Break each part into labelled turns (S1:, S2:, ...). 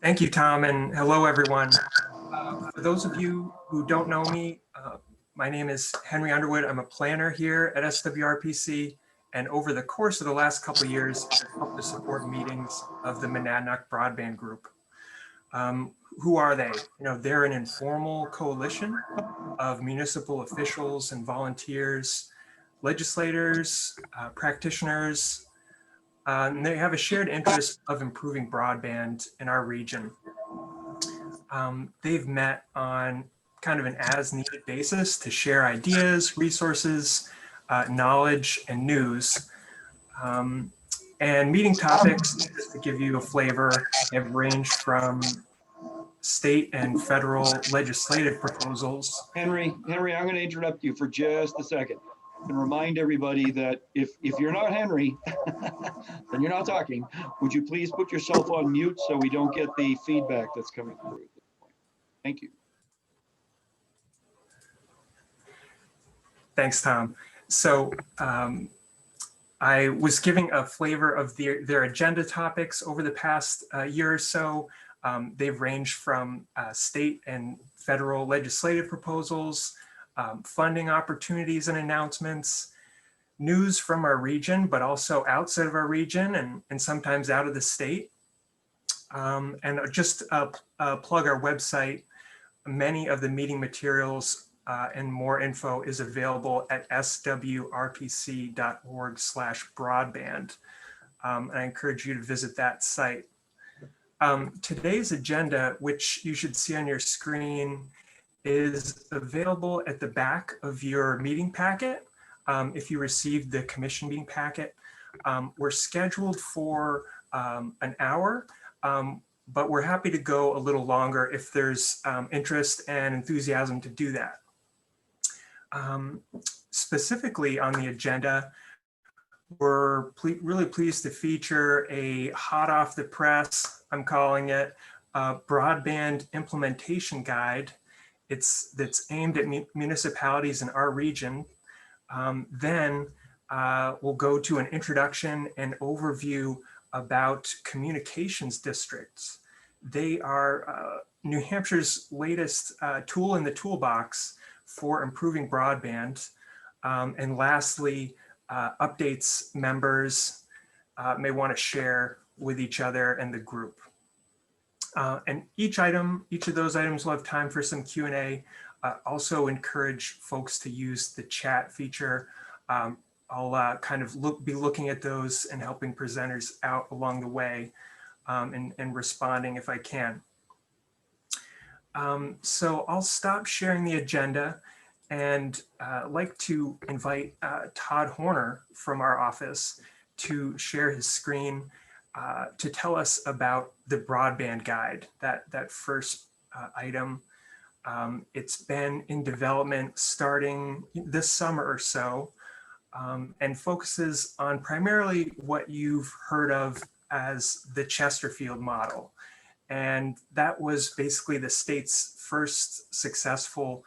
S1: Thank you, Tom, and hello, everyone. For those of you who don't know me, my name is Henry Underwood. I'm a planner here at SWRPC, and over the course of the last couple of years, I've helped to support meetings of the Monadnock Broadband Group. Who are they? They're an informal coalition of municipal officials and volunteers, legislators, practitioners, and they have a shared interest of improving broadband in our region. They've met on kind of an as-needed basis to share ideas, resources, knowledge, and news. And meeting topics, just to give you a flavor, have ranged from state and federal legislative proposals.
S2: Henry, I'm going to interrupt you for just a second and remind everybody that if you're not Henry, then you're not talking. Would you please put yourself on mute so we don't get the feedback that's coming through at this point? Thank you.
S1: Thanks, Tom. So I was giving a flavor of their agenda topics over the past year or so. They've ranged from state and federal legislative proposals, funding opportunities and announcements, news from our region, but also outside of our region and sometimes out of the state. And just plug our website. Many of the meeting materials and more info is available at swrpc.org/broadband. And I encourage you to visit that site. Today's agenda, which you should see on your screen, is available at the back of your meeting packet. If you received the commission meeting packet, we're scheduled for an hour, but we're happy to go a little longer if there's interest and enthusiasm to do that. Specifically on the agenda, we're really pleased to feature a hot off the press, I'm calling it, broadband implementation guide. That's aimed at municipalities in our region. Then we'll go to an introduction and overview about communications districts. They are New Hampshire's latest tool in the toolbox for improving broadband. And lastly, updates members may want to share with each other and the group. And each of those items will have time for some Q&A. Also encourage folks to use the chat feature. I'll kind of be looking at those and helping presenters out along the way and responding if I can. So I'll stop sharing the agenda and like to invite Todd Horner from our office to share his screen to tell us about the broadband guide, that first item. It's been in development starting this summer or so, and focuses on primarily what you've heard of as the Chesterfield model. And that was basically the state's first successful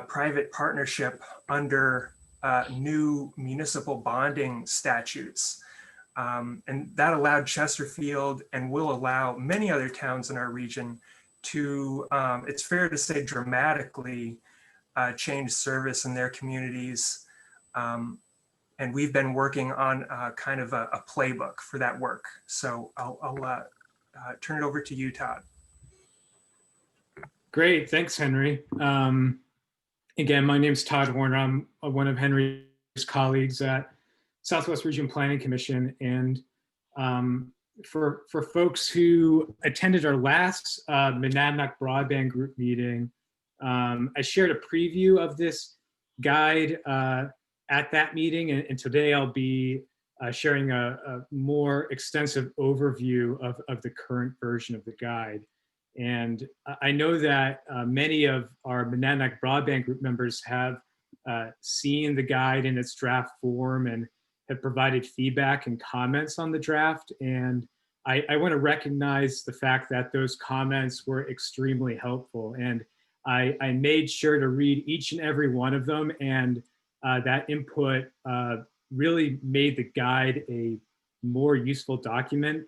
S1: private partnership under new municipal bonding statutes. And that allowed Chesterfield and will allow many other towns in our region to, it's fair to say, dramatically change service in their communities. And we've been working on kind of a playbook for that work. So I'll turn it over to you, Todd.
S3: Great, thanks, Henry. Again, my name is Todd Horner. I'm one of Henry's colleagues at Southwest Region Planning Commission. And for folks who attended our last Monadnock Broadband Group meeting, I shared a preview of this guide at that meeting. And today I'll be sharing a more extensive overview of the current version of the guide. And I know that many of our Monadnock Broadband Group members have seen the guide in its draft form and have provided feedback and comments on the draft. And I want to recognize the fact that those comments were extremely helpful. And I made sure to read each and every one of them. And that input really made the guide a more useful document.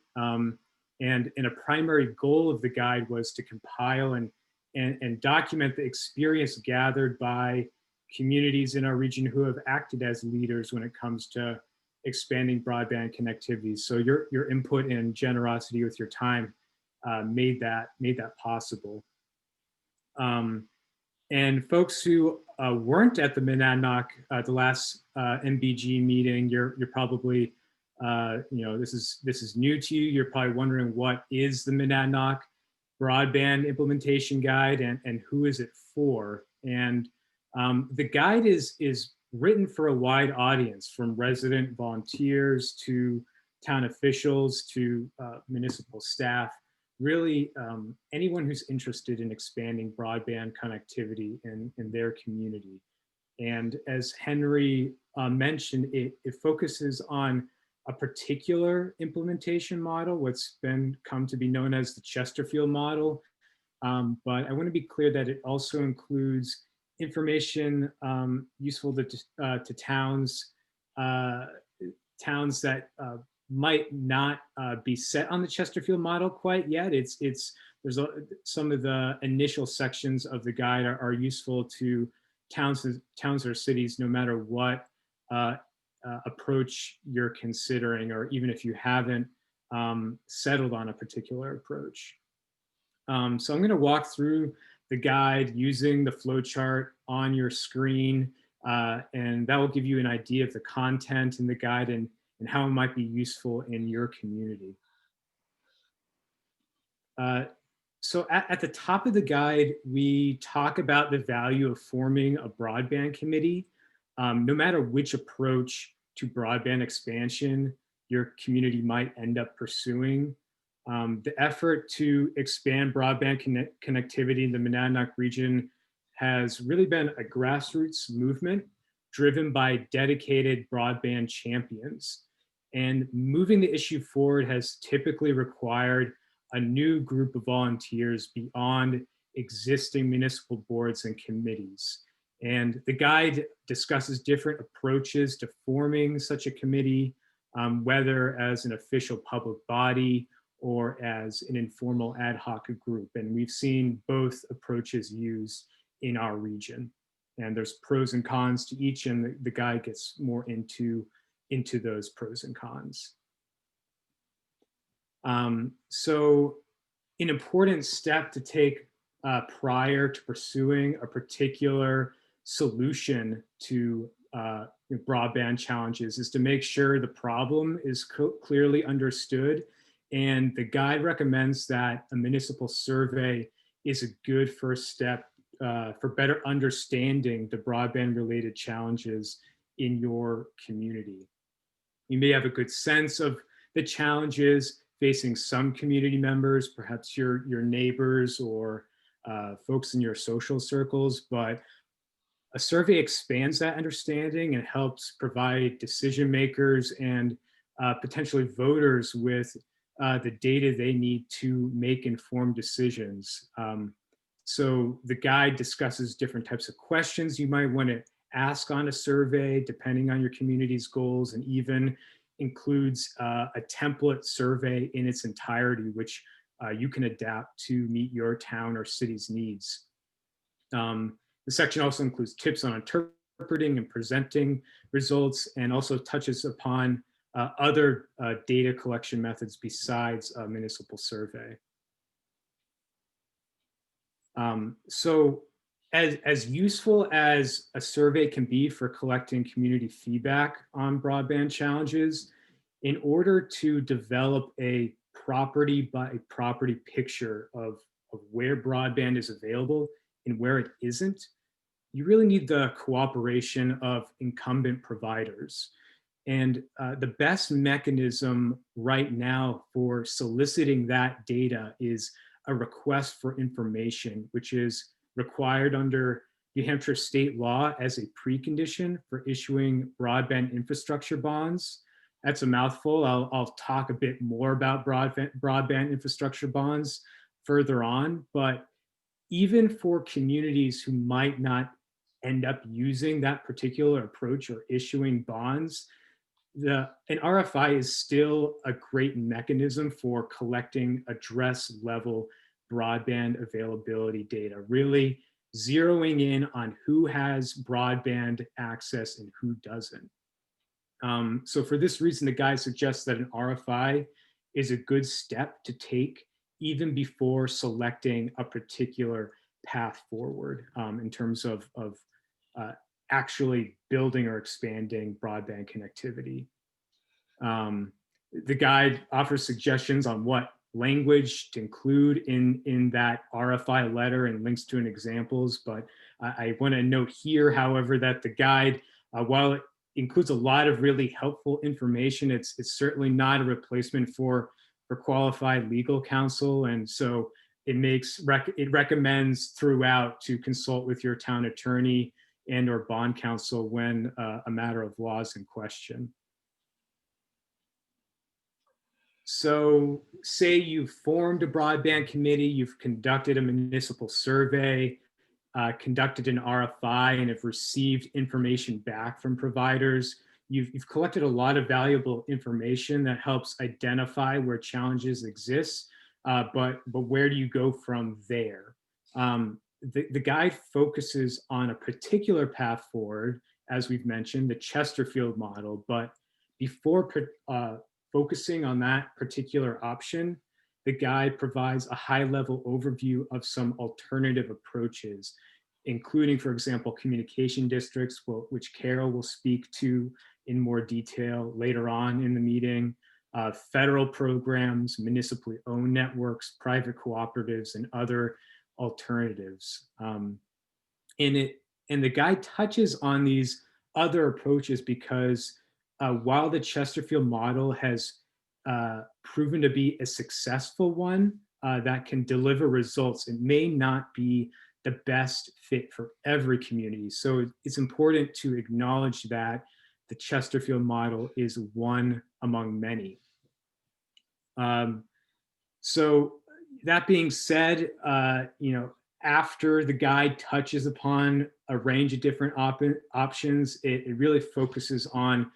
S3: And a primary goal of the guide was to compile and document the experience gathered by communities in our region who have acted as leaders when it comes to expanding broadband connectivity. So your input and generosity with your time made that possible. And folks who weren't at the Monadnock, the last MBG meeting, you're probably, this is new to you. You're probably wondering, what is the Monadnock Broadband Implementation Guide, and who is it for? And the guide is written for a wide audience, from resident volunteers to town officials to municipal staff. Really, anyone who's interested in expanding broadband connectivity in their community. And as Henry mentioned, it focuses on a particular implementation model, what's come to be known as the Chesterfield model. But I want to be clear that it also includes information useful to towns that might not be set on the Chesterfield model quite yet. Some of the initial sections of the guide are useful to towns or cities, no matter what approach you're considering, or even if you haven't settled on a particular approach. So I'm going to walk through the guide using the flowchart on your screen, and that will give you an idea of the content in the guide and how it might be useful in your community. So at the top of the guide, we talk about the value of forming a broadband committee. No matter which approach to broadband expansion your community might end up pursuing, the effort to expand broadband connectivity in the Monadnock region has really been a grassroots movement driven by dedicated broadband champions. And moving the issue forward has typically required a new group of volunteers beyond existing municipal boards and committees. And the guide discusses different approaches to forming such a committee, whether as an official public body or as an informal ad hoc group. And we've seen both approaches used in our region. And there's pros and cons to each, and the guide gets more into those pros and cons. So an important step to take prior to pursuing a particular solution to broadband challenges is to make sure the problem is clearly understood. And the guide recommends that a municipal survey is a good first step for better understanding the broadband related challenges in your community. You may have a good sense of the challenges facing some community members, perhaps your neighbors or folks in your social circles, but a survey expands that understanding and helps provide decision makers and potentially voters with the data they need to make informed decisions. So the guide discusses different types of questions you might want to ask on a survey, depending on your community's goals, and even includes a template survey in its entirety, which you can adapt to meet your town or city's needs. The section also includes tips on interpreting and presenting results, and also touches upon other data collection methods besides a municipal survey. So as useful as a survey can be for collecting community feedback on broadband challenges, in order to develop a property by property picture of where broadband is available and where it isn't, you really need the cooperation of incumbent providers. And the best mechanism right now for soliciting that data is a request for information, which is required under New Hampshire state law as a precondition for issuing broadband infrastructure bonds. That's a mouthful. I'll talk a bit more about broadband infrastructure bonds further on, but even for communities who might not end up using that particular approach or issuing bonds, an RFI is still a great mechanism for collecting address level broadband availability data, really zeroing in on who has broadband access and who doesn't. So for this reason, the guide suggests that an RFI is a good step to take even before selecting a particular path forward in terms of actually building or expanding broadband connectivity. The guide offers suggestions on what language to include in that RFI letter and links to an examples, but I want to note here, however, that the guide, while it includes a lot of really helpful information, it's certainly not a replacement for qualified legal counsel, and so it recommends throughout to consult with your town attorney and or bond counsel when a matter of law is in question. So say you've formed a broadband committee, you've conducted a municipal survey, conducted an RFI, and have received information back from providers. You've collected a lot of valuable information that helps identify where challenges exist, but where do you go from there? The guide focuses on a particular path forward, as we've mentioned, the Chesterfield model, but before focusing on that particular option, the guide provides a high-level overview of some alternative approaches, including, for example, communication districts, which Carole will speak to in more detail later on in the meeting, federal programs, municipally owned networks, private cooperatives, and other alternatives. And the guide touches on these other approaches because while the Chesterfield model has proven to be a successful one that can deliver results, it may not be the best fit for every community. So it's important to acknowledge that the Chesterfield model is one among many. So that being said, after the guide touches upon a range of different options, it really focuses on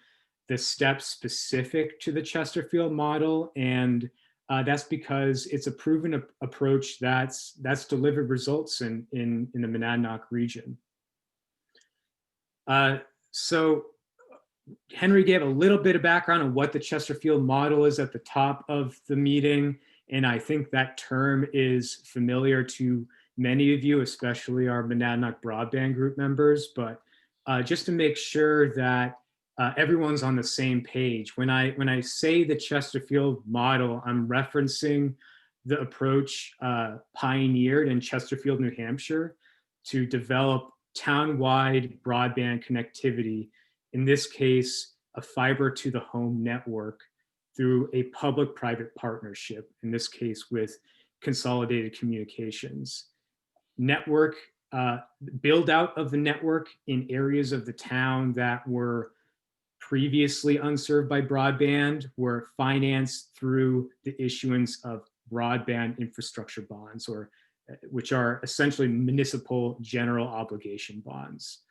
S3: the steps specific to the Chesterfield model, and that's because it's a proven approach that's delivered results in the Monadnock region. So Henry gave a little bit of background on what the Chesterfield model is at the top of the meeting, and I think that term is familiar to many of you, especially our Monadnock Broadband Group members, but just to make sure that everyone's on the same page. When I say the Chesterfield model, I'm referencing the approach pioneered in Chesterfield, New Hampshire, to develop town-wide broadband connectivity, in this case, a fiber to the home network through a public-private partnership, in this case with Consolidated Communications. Network, build out of the network in areas of the town that were previously unserved by broadband were financed through the issuance of broadband infrastructure bonds, or which are essentially municipal general obligation bonds.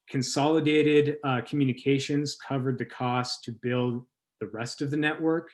S3: Consolidated Communications covered the cost to build the rest of the network.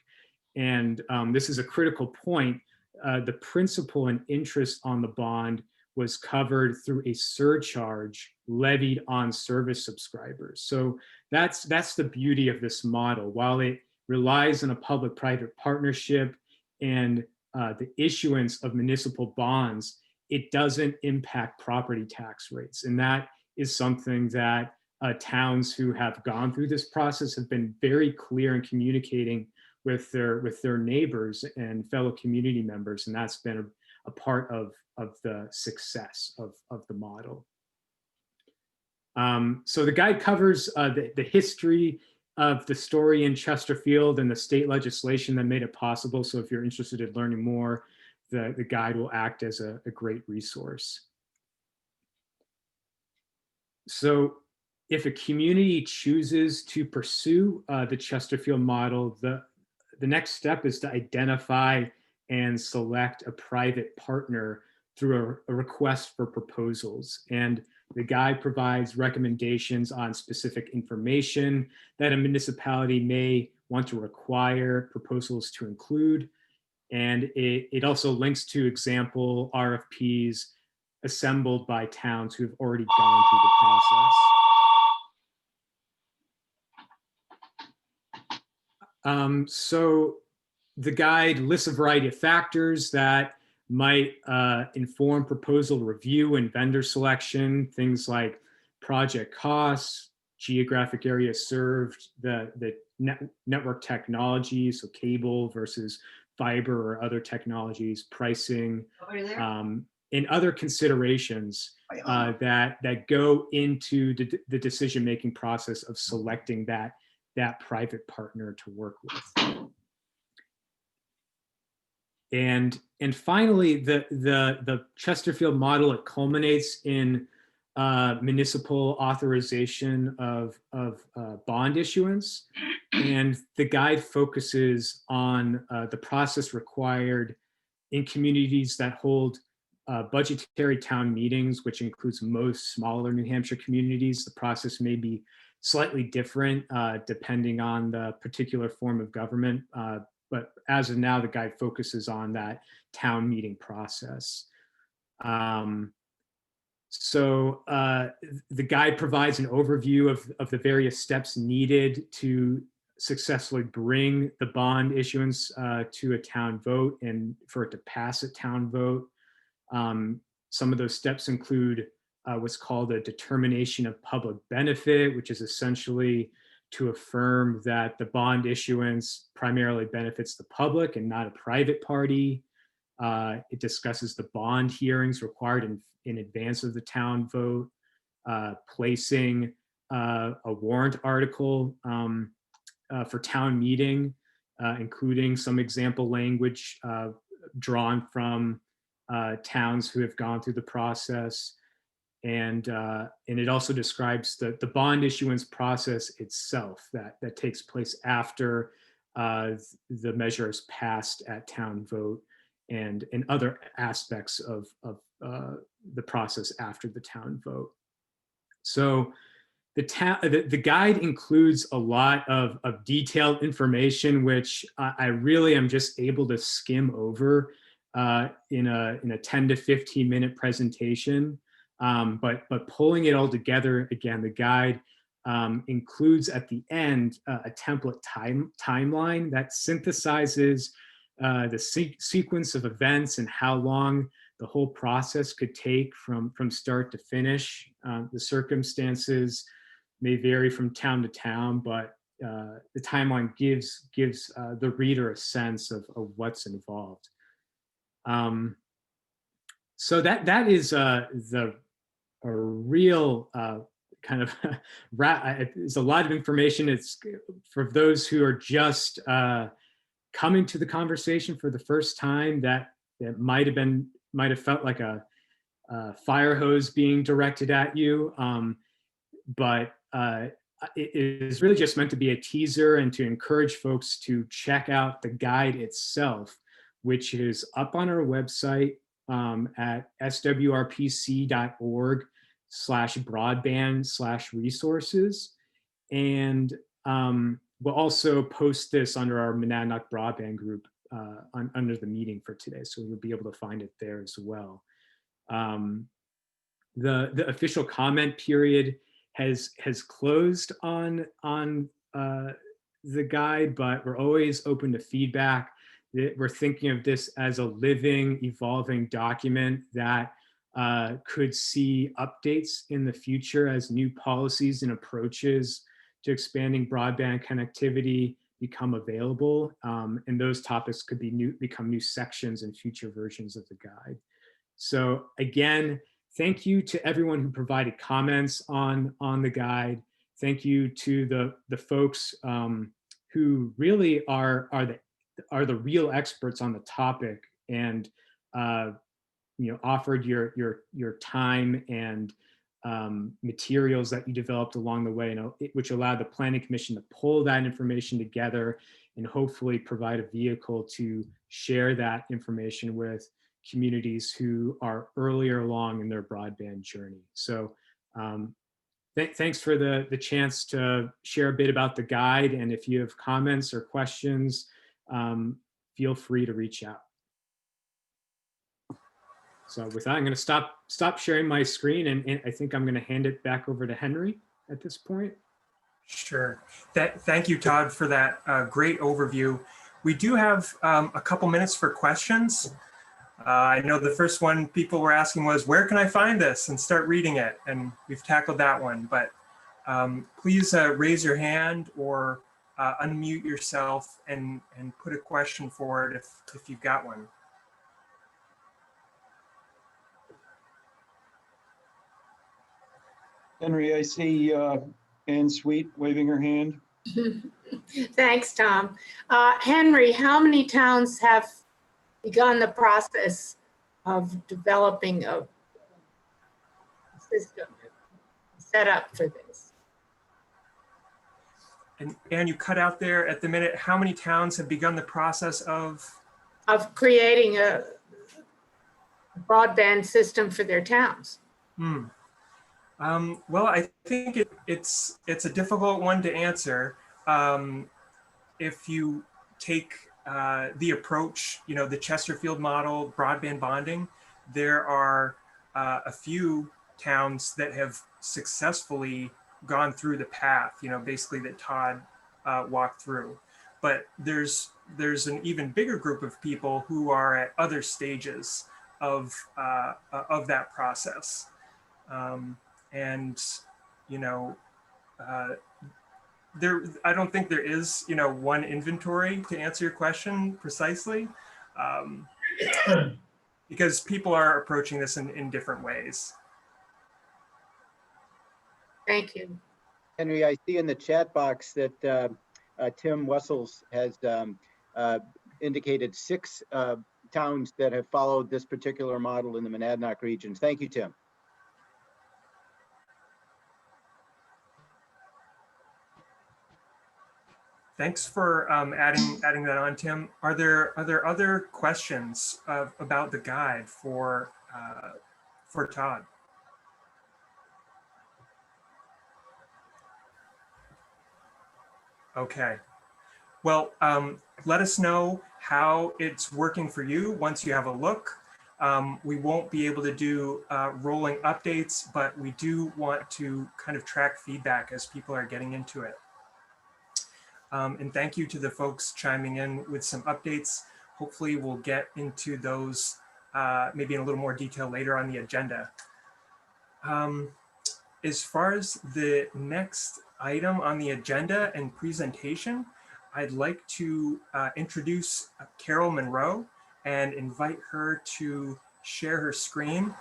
S3: And this is a critical point. The principal and interest on the bond was covered through a surcharge levied on service subscribers. So that's the beauty of this model. While it relies on a public-private partnership and the issuance of municipal bonds, it doesn't impact property tax rates. And that is something that towns who have gone through this process have been very clear in communicating with their neighbors and fellow community members. And that's been a part of the success of the model. So the guide covers the history of the story in Chesterfield and the state legislation that made it possible. So if you're interested in learning more, the guide will act as a great resource. So if a community chooses to pursue the Chesterfield model, the next step is to identify and select a private partner through a request for proposals. And The guide provides recommendations on specific information that a municipality may want to require proposals to include. And it also links to example RFPs assembled by towns who have already gone through the process. So the guide lists a variety of factors that might inform proposal review and vendor selection, things like project costs, geographic area served, the network technology, so cable versus fiber or other technologies, pricing, and other considerations that go into the decision-making process of selecting that private partner to work with. And finally, the Chesterfield model, it culminates in municipal authorization of bond issuance. And the guide focuses on the process required in communities that hold budgetary town meetings, which includes most smaller New Hampshire communities. The process may be slightly different depending on the particular form of government. But as of now, the guide focuses on that town meeting process. So the guide provides an overview of the various steps needed to successfully bring the bond issuance to a town vote and for it to pass a town vote. Some of those steps include what's called a determination of public benefit, which is essentially to affirm that the bond issuance primarily benefits the public and not a private party. It discusses the bond hearings required in advance of the town vote, placing a warrant article for town meeting, including some example language drawn from towns who have gone through the process. And it also describes the bond issuance process itself that takes place after the measure is passed at town vote and other aspects of the process after the town vote. So the guide includes a lot of detailed information, which I really am just able to skim over in a 10 to 15 minute presentation. But pulling it all together, again, the guide includes at the end a template timeline that synthesizes the sequence of events and how long the whole process could take from start to finish. The circumstances may vary from town to town, but the timeline gives the reader a sense of what's involved. So that is a real kind of it's a lot of information. It's for those who are just coming to the conversation for the first time, that might have felt like a fire hose being directed at you. But it is really just meant to be a teaser and to encourage folks to check out the guide itself, which is up on our website at swrpc.org/broadband/resources. And we'll also post this under our Monadnock Broadband Group under the meeting for today. So you'll be able to find it there as well. The official comment period has closed on the guide, but we're always open to feedback. We're thinking of this as a living, evolving document that could see updates in the future as new policies and approaches to expanding broadband connectivity become available. And those topics could become new sections in future versions of the guide. So again, thank you to everyone who provided comments on the guide. Thank you to the folks who really are the real experts on the topic and offered your time and materials that you developed along the way, which allowed the Planning Commission to pull that information together and hopefully provide a vehicle to share that information with communities who are earlier along in their broadband journey. So Thanks for the chance to share a bit about the guide. And if you have comments or questions, feel free to reach out. So with that, I'm going to stop sharing my screen, and I think I'm going to hand it back over to Henry at this point.
S1: Sure. Thank you, Todd, for that great overview. We do have a couple minutes for questions. I know the first one people were asking was, where can I find this and start reading it? And we've tackled that one, but please raise your hand or unmute yourself and put a question forward if you've got one.
S2: Henry, I see Ann Sweet waving her hand.
S4: Thanks, Tom. Henry, how many towns have begun the process of developing a system set up for this?
S1: And you cut out there at the minute, how many towns have begun the process of
S4: Creating a broadband system for their towns?
S1: Well, I think it's a difficult one to answer. If you take the approach, the Chesterfield model, broadband bonding, there are a few towns that have successfully gone through the path, basically that Todd walked through. But there's an even bigger group of people who are at other stages of that process. I don't think there is, one inventory to answer your question precisely, because people are approaching this in different ways.
S4: Thank you.
S5: Henry, I see in the chat box that Tim Wessels has indicated 6 towns that have followed this particular model in the Monadnock region. Thank you, Tim.
S1: Thanks for adding that on, Tim. Are there other questions about the guide for Todd? Okay. Well, let us know how it's working for you once you have a look. We won't be able to do rolling updates, but we do want to kind of track feedback as people are getting into it. And thank you to the folks chiming in with some updates. Hopefully we'll get into those maybe in a little more detail later on the agenda. As far as the next item on the agenda and presentation, I'd like to introduce Carole Monroe and invite her to share her screen.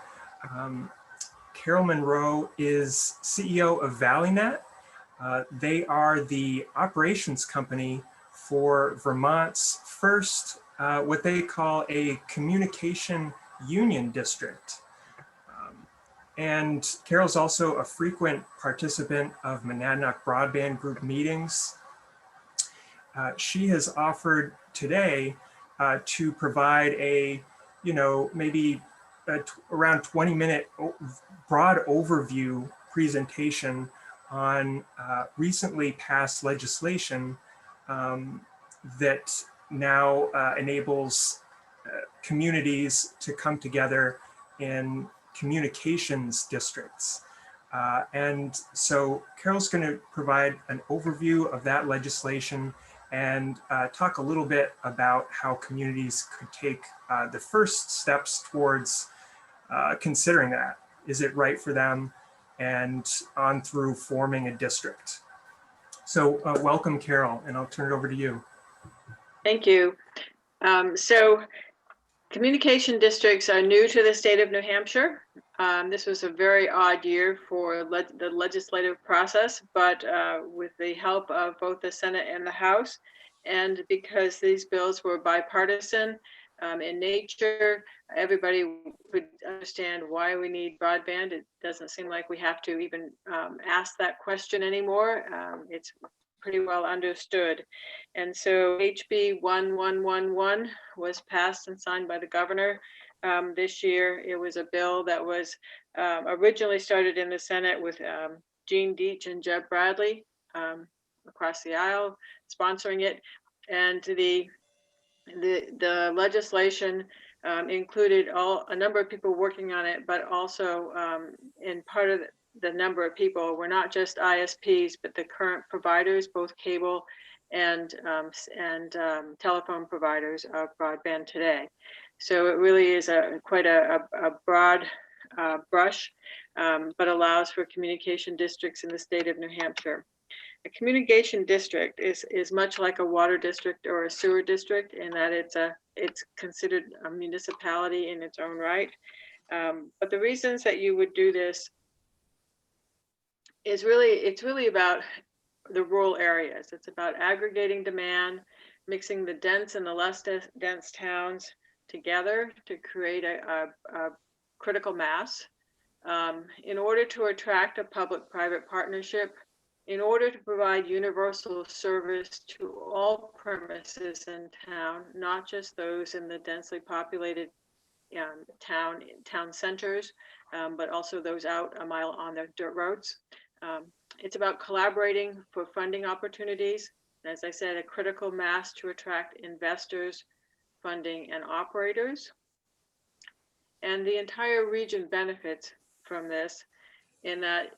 S1: Carole Monroe is CEO of ValleyNet. They are the operations company for Vermont's first, what they call a communication union district. And Carole's also a frequent participant of Monadnock Broadband Group meetings. She has offered today to provide a, maybe around 20-minute broad overview presentation on recently passed legislation that now enables communities to come together in communications districts. And so Carole's going to provide an overview of that legislation and talk a little bit about how communities could take the first steps towards considering that. Is it right for them? And on through forming a district. So welcome, Carole, and I'll turn it over to you.
S6: Thank you. So communication districts are new to the state of New Hampshire. This was a very odd year for the legislative process, but with the help of both the Senate and the House, and because these bills were bipartisan in nature, everybody would understand why we need broadband. It doesn't seem like we have to even ask that question anymore. It's pretty well understood. And so HB 1111 was passed and signed by the governor this year. It was a bill that was originally started in the Senate with Gene Deitch and Jeb Bradley across the aisle sponsoring it, and the legislation included a number of people working on it, but also in part of the number of people were not just ISPs, but the current providers, both cable and telephone providers of broadband today. So it really is quite a broad brush, but allows for communication districts in the state of New Hampshire. A communication district is much like a water district or a sewer district in that it's considered a municipality in its own right. But the reasons that you would do this is it's really about the rural areas. It's about aggregating demand, mixing the dense and the less dense towns together to create a critical mass in order to attract a public-private partnership, in order to provide universal service to all premises in town, not just those in the densely populated town centers, but also those out a mile on the dirt roads. It's about collaborating for funding opportunities. As I said, a critical mass to attract investors, funding, and operators. And the entire region benefits from this in that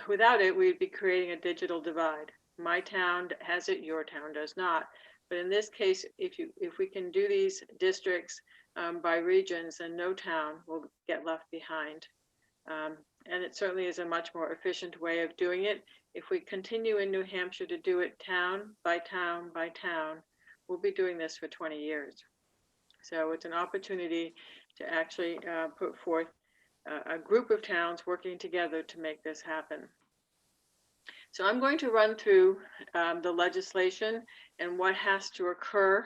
S6: without it, we'd be creating a digital divide. My town has it, your town does not. But in this case, if we can do these districts by regions, then no town will get left behind. And it certainly is a much more efficient way of doing it. If we continue in New Hampshire to do it town by town by town, we'll be doing this for 20 years. So it's an opportunity to actually put forth a group of towns working together to make this happen. So I'm going to run through the legislation and what has to occur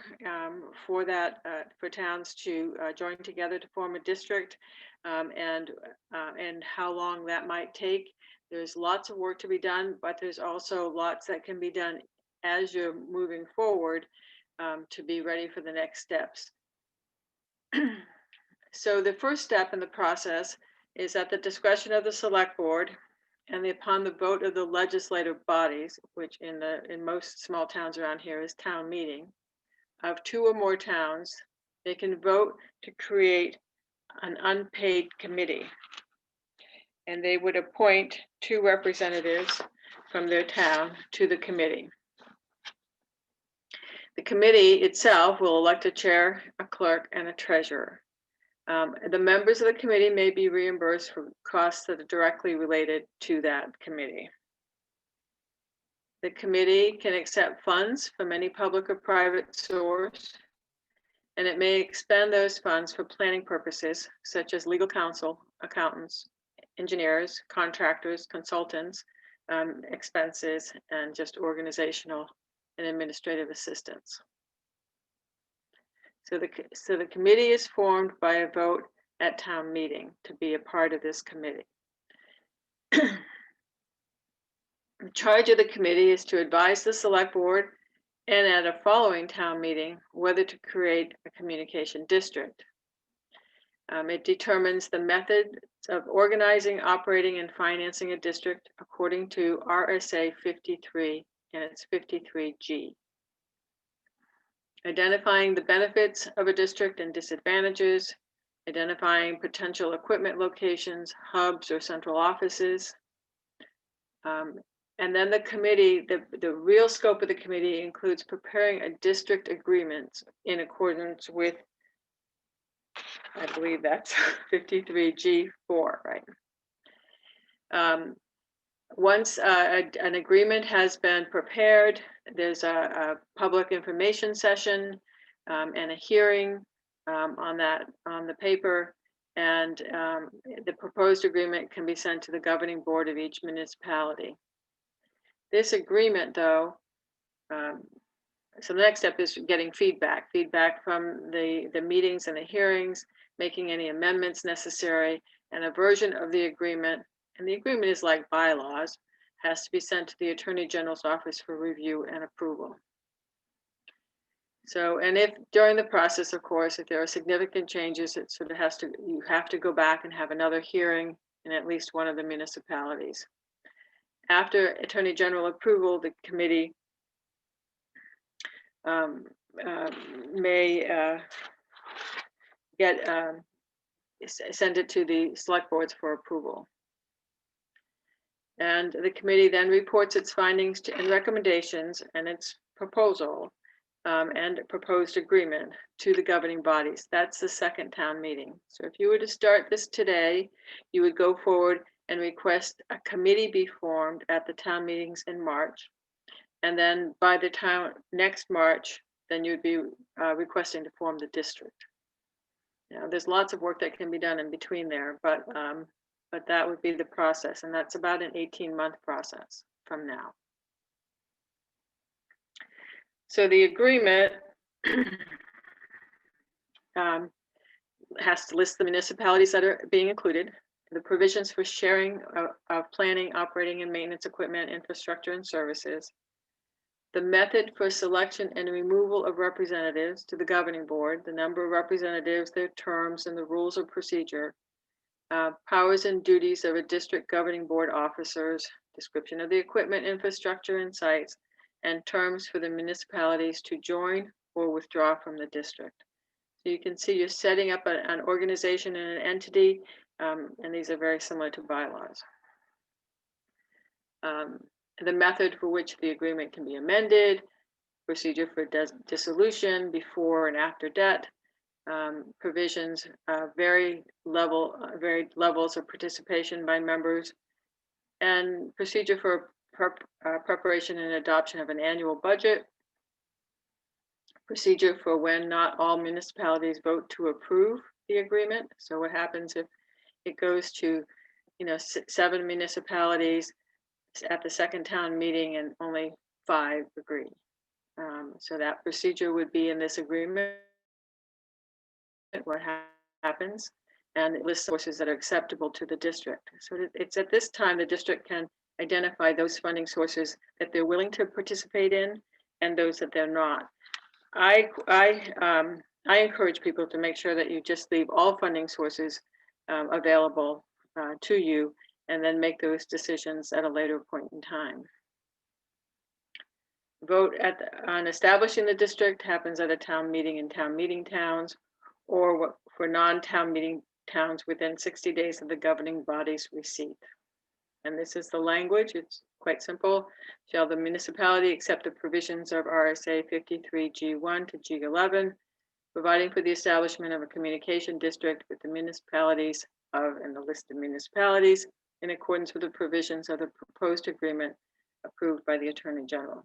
S6: for that, for towns to join together to form a district, and how long that might take. There's lots of work to be done, but there's also lots that can be done as you're moving forward to be ready for the next steps. So the first step in the process is at the discretion of the select board and upon the vote of the legislative bodies, which in most small towns around here is town meeting, of 2 or more towns, they can vote to create an unpaid committee. And they would appoint 2 representatives from their town to the committee. The committee itself will elect a chair, a clerk, and a treasurer. The members of the committee may be reimbursed for costs that are directly related to that committee. The committee can accept funds from any public or private source, and it may expend those funds for planning purposes, such as legal counsel, accountants, engineers, contractors, consultants, expenses, and just organizational and administrative assistance. So the committee is formed by a vote at town meeting to be a part of this committee. The charge of the committee is to advise the select board and at a following town meeting whether to create a communication district. It determines the methods of organizing, operating, and financing a district according to RSA 53 and its 53G. Identifying the benefits of a district and disadvantages, identifying potential equipment locations, hubs, or central offices. And then the committee, the real scope of the committee includes preparing a district agreement in accordance with, I believe that's 53G4, right? Once an agreement has been prepared, there's a public information session and a hearing on the paper, and the proposed agreement can be sent to the governing board of each municipality. This agreement, though, so the next step is getting feedback from the meetings and the hearings, making any amendments necessary, and a version of the agreement. And the agreement is like bylaws, has to be sent to the Attorney General's office for review and approval. So, and if during the process, of course, if there are significant changes, it sort of you have to go back and have another hearing in at least one of the municipalities. After Attorney General approval, the committee may send it to the select boards for approval. And the committee then reports its findings and recommendations and its proposal and proposed agreement to the governing bodies. That's the second town meeting. So if you were to start this today, you would go forward and request a committee be formed at the town meetings in March. And then by the time next March, then you'd be requesting to form the district. Now, there's lots of work that can be done in between there, but that would be the process, and that's about an 18-month process from now. So the agreement has to list the municipalities that are being included, the provisions for sharing of planning, operating, and maintenance equipment, infrastructure, and services, the method for selection and removal of representatives to the governing board, the number of representatives, their terms, and the rules of procedure, powers and duties of a district governing board officers, description of the equipment, infrastructure, and sites, and terms for the municipalities to join or withdraw from the district. So you can see you're setting up an organization and an entity, and these are very similar to bylaws. The method for which the agreement can be amended, procedure for dissolution, before and after debt, provisions, varied levels of participation by members, and procedure for preparation and adoption of an annual budget, procedure for when not all municipalities vote to approve the agreement. So what happens if it goes to, 7 municipalities at the second town meeting and only 5 agree? So that procedure would be in this agreement. What happens, and it lists sources that are acceptable to the district. So it's at this time the district can identify those funding sources that they're willing to participate in and those that they're not. I encourage people to make sure that you just leave all funding sources available to you, and then make those decisions at a later point in time. Vote on establishing the district happens at a town meeting in town meeting towns, or for non-town meeting towns within 60 days of the governing body's receipt. And this is the language. It's quite simple. Shall the municipality accept the provisions of RSA 53 G1 to G11, providing for the establishment of a communication district with the municipalities of and the list of municipalities in accordance with the provisions of the proposed agreement approved by the Attorney General.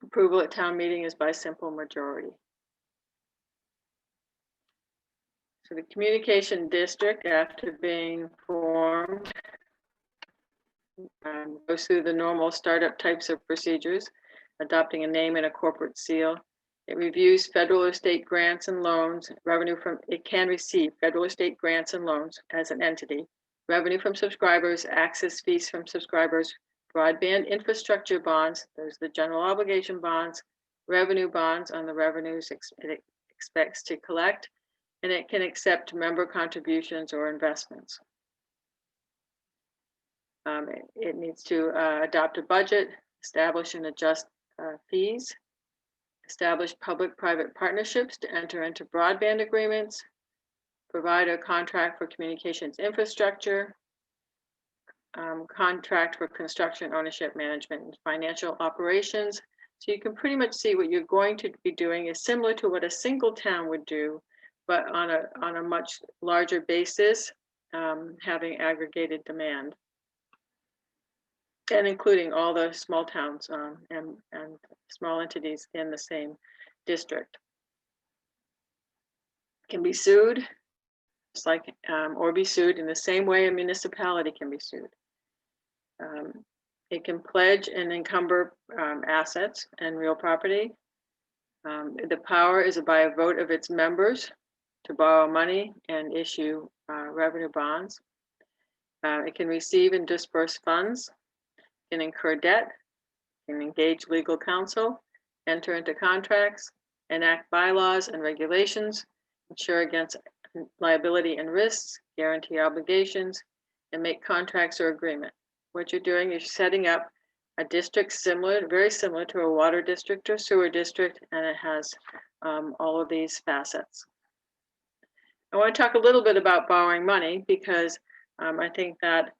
S6: Approval at town meeting is by simple majority. So the communication district, after being formed, goes through the normal startup types of procedures, adopting a name and a corporate seal. It reviews federal or state grants and loans, it can receive federal or state grants and loans as an entity, revenue from subscribers, access fees from subscribers, broadband infrastructure bonds, those are the general obligation bonds, revenue bonds on the revenues it expects to collect, and it can accept member contributions or investments. It needs to adopt a budget, establish and adjust fees, establish public-private partnerships to enter into broadband agreements, provide a contract for communications infrastructure, contract for construction, ownership, management, and financial operations. So you can pretty much see what you're going to be doing is similar to what a single town would do, but on a much larger basis, having aggregated demand, and including all the small towns and small entities in the same district. Can be sued, just like, or be sued in the same way a municipality can be sued. It can pledge and encumber assets and real property. The power is by a vote of its members to borrow money and issue revenue bonds. It can receive and disperse funds, can incur debt, can engage legal counsel, enter into contracts, enact bylaws and regulations, insure against liability and risks, guarantee obligations, and make contracts or agreement. What you're doing is setting up a district very similar to a water district or sewer district, and it has all of these facets. I want to talk a little bit about borrowing money because I think that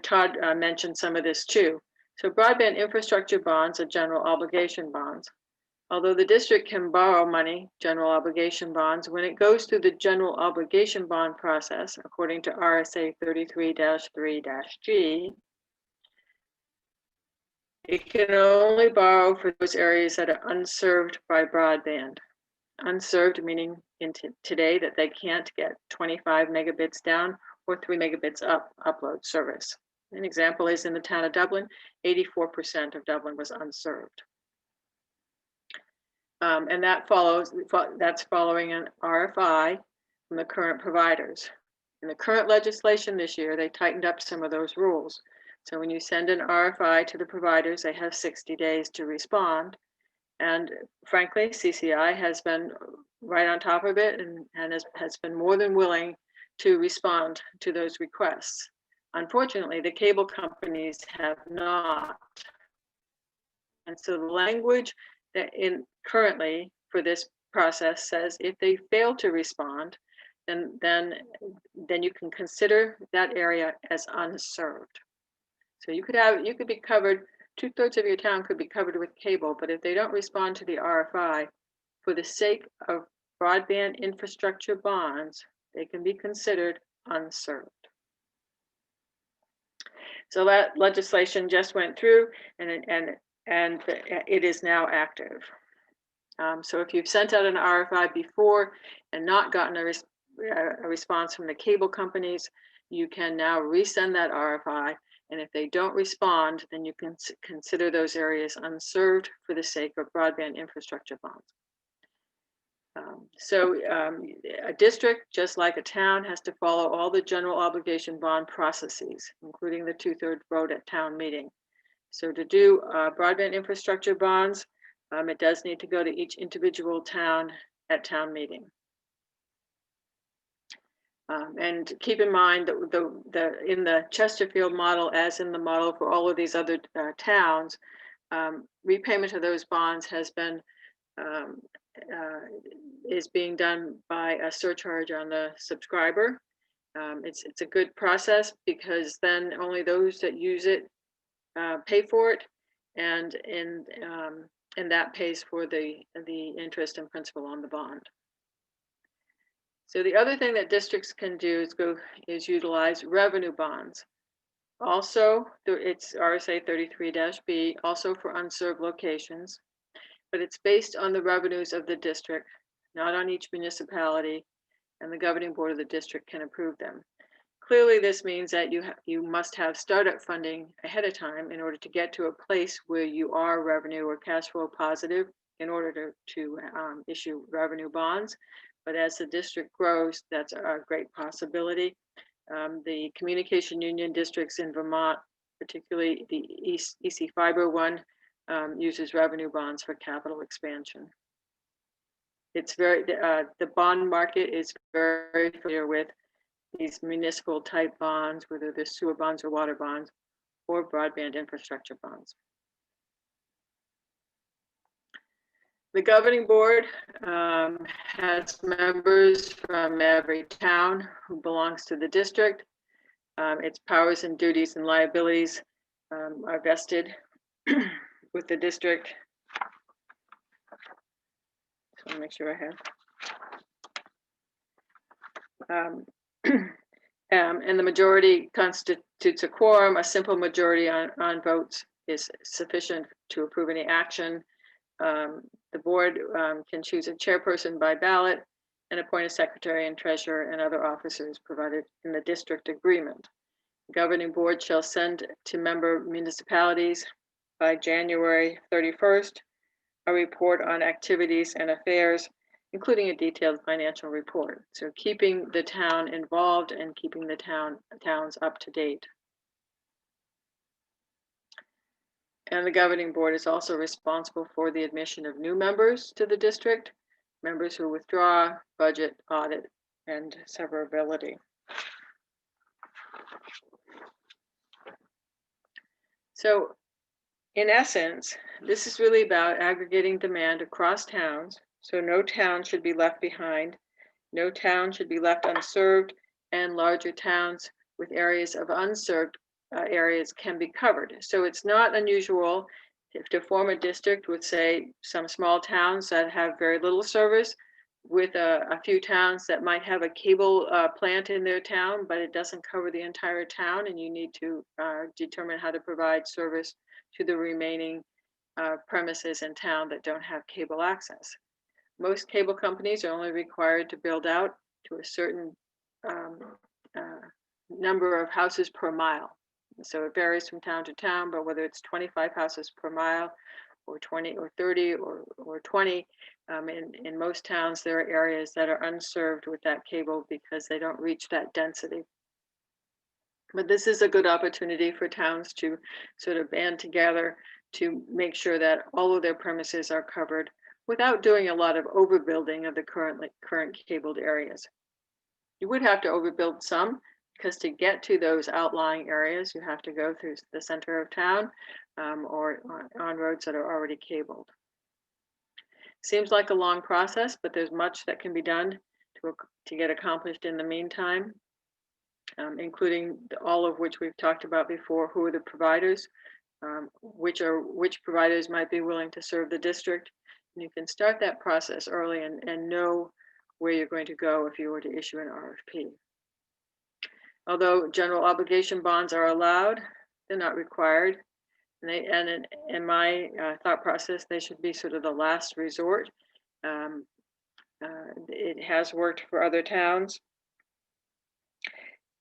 S6: Todd mentioned some of this too. So broadband infrastructure bonds are general obligation bonds. Although the district can borrow money, general obligation bonds, when it goes through the general obligation bond process, according to RSA 33-3-G, it can only borrow for those areas that are unserved by broadband. Unserved meaning today that they can't get 25 megabits down or 3 megabits up upload service. An example is in the town of Dublin, 84% of Dublin was unserved. And that's following an RFI from the current providers. In the current legislation this year, they tightened up some of those rules. So when you send an RFI to the providers, they have 60 days to respond. And frankly, CCI has been right on top of it and has been more than willing to respond to those requests. Unfortunately, the cable companies have not. And so the language that currently for this process says if they fail to respond, then you can consider that area as unserved. So you could be covered, 2/3 of your town could be covered with cable, but if they don't respond to the RFI, for the sake of broadband infrastructure bonds, they can be considered unserved. So that legislation just went through and it is now active. So if you've sent out an RFI before and not gotten a response from the cable companies, you can now resend that RFI. And if they don't respond, then you can consider those areas unserved for the sake of broadband infrastructure bonds. A district, just like a town, has to follow all the general obligation bond processes, including the 2/3 vote at town meeting. So to do broadband infrastructure bonds, it does need to go to each individual town at town meeting. And keep in mind that in the Chesterfield model, as in the model for all of these other towns, repayment of those bonds has been is being done by a surcharge on the subscriber. It's a good process because then only those that use it pay for it, and that pays for the interest and principal on the bond. So the other thing that districts can do is utilize revenue bonds. Also, it's RSA 33-B, also for unserved locations, but it's based on the revenues of the district, not on each municipality, and the governing board of the district can approve them. Clearly, this means that you must have startup funding ahead of time in order to get to a place where you are revenue or cash flow positive in order to issue revenue bonds. But as the district grows, that's a great possibility. The communication union districts in Vermont, particularly the EC Fiber one, uses revenue bonds for capital expansion. It's the bond market is very familiar with these municipal type bonds, whether they're sewer bonds or water bonds or broadband infrastructure bonds. The governing board has members from every town who belongs to the district. Its powers and duties and liabilities are vested with the district. Just want to make sure I have. And the majority constitutes a quorum. A simple majority on votes is sufficient to approve any action. The board can choose a chairperson by ballot and appoint a secretary and treasurer and other officers provided in the district agreement. The governing board shall send to member municipalities by January 31st a report on activities and affairs, including a detailed financial report. So keeping the town involved and keeping the towns up to date. And the governing board is also responsible for the admission of new members to the district, members who withdraw, budget, audit, and severability. So in essence, this is really about aggregating demand across towns. So no town should be left behind. No town should be left unserved, and larger towns with areas of unserved areas can be covered. So it's not unusual to form a district with, say, some small towns that have very little service, with a few towns that might have a cable plant in their town, but it doesn't cover the entire town, and you need to determine how to provide service to the remaining premises in town that don't have cable access. Most cable companies are only required to build out to a certain number of houses per mile. So it varies from town to town, but whether it's 25 houses per mile or 20 or 30 or 20, in most towns, there are areas that are unserved with that cable because they don't reach that density. But this is a good opportunity for towns to sort of band together to make sure that all of their premises are covered without doing a lot of overbuilding of the current cabled areas. You would have to overbuild some, because to get to those outlying areas, you have to go through the center of town or on roads that are already cabled. Seems like a long process, but there's much that can be done to get accomplished in the meantime, including all of which we've talked about before. Who are the providers? Which providers might be willing to serve the district? And you can start that process early and know where you're going to go if you were to issue an RFP. Although general obligation bonds are allowed, they're not required. And in my thought process, they should be sort of the last resort. It has worked for other towns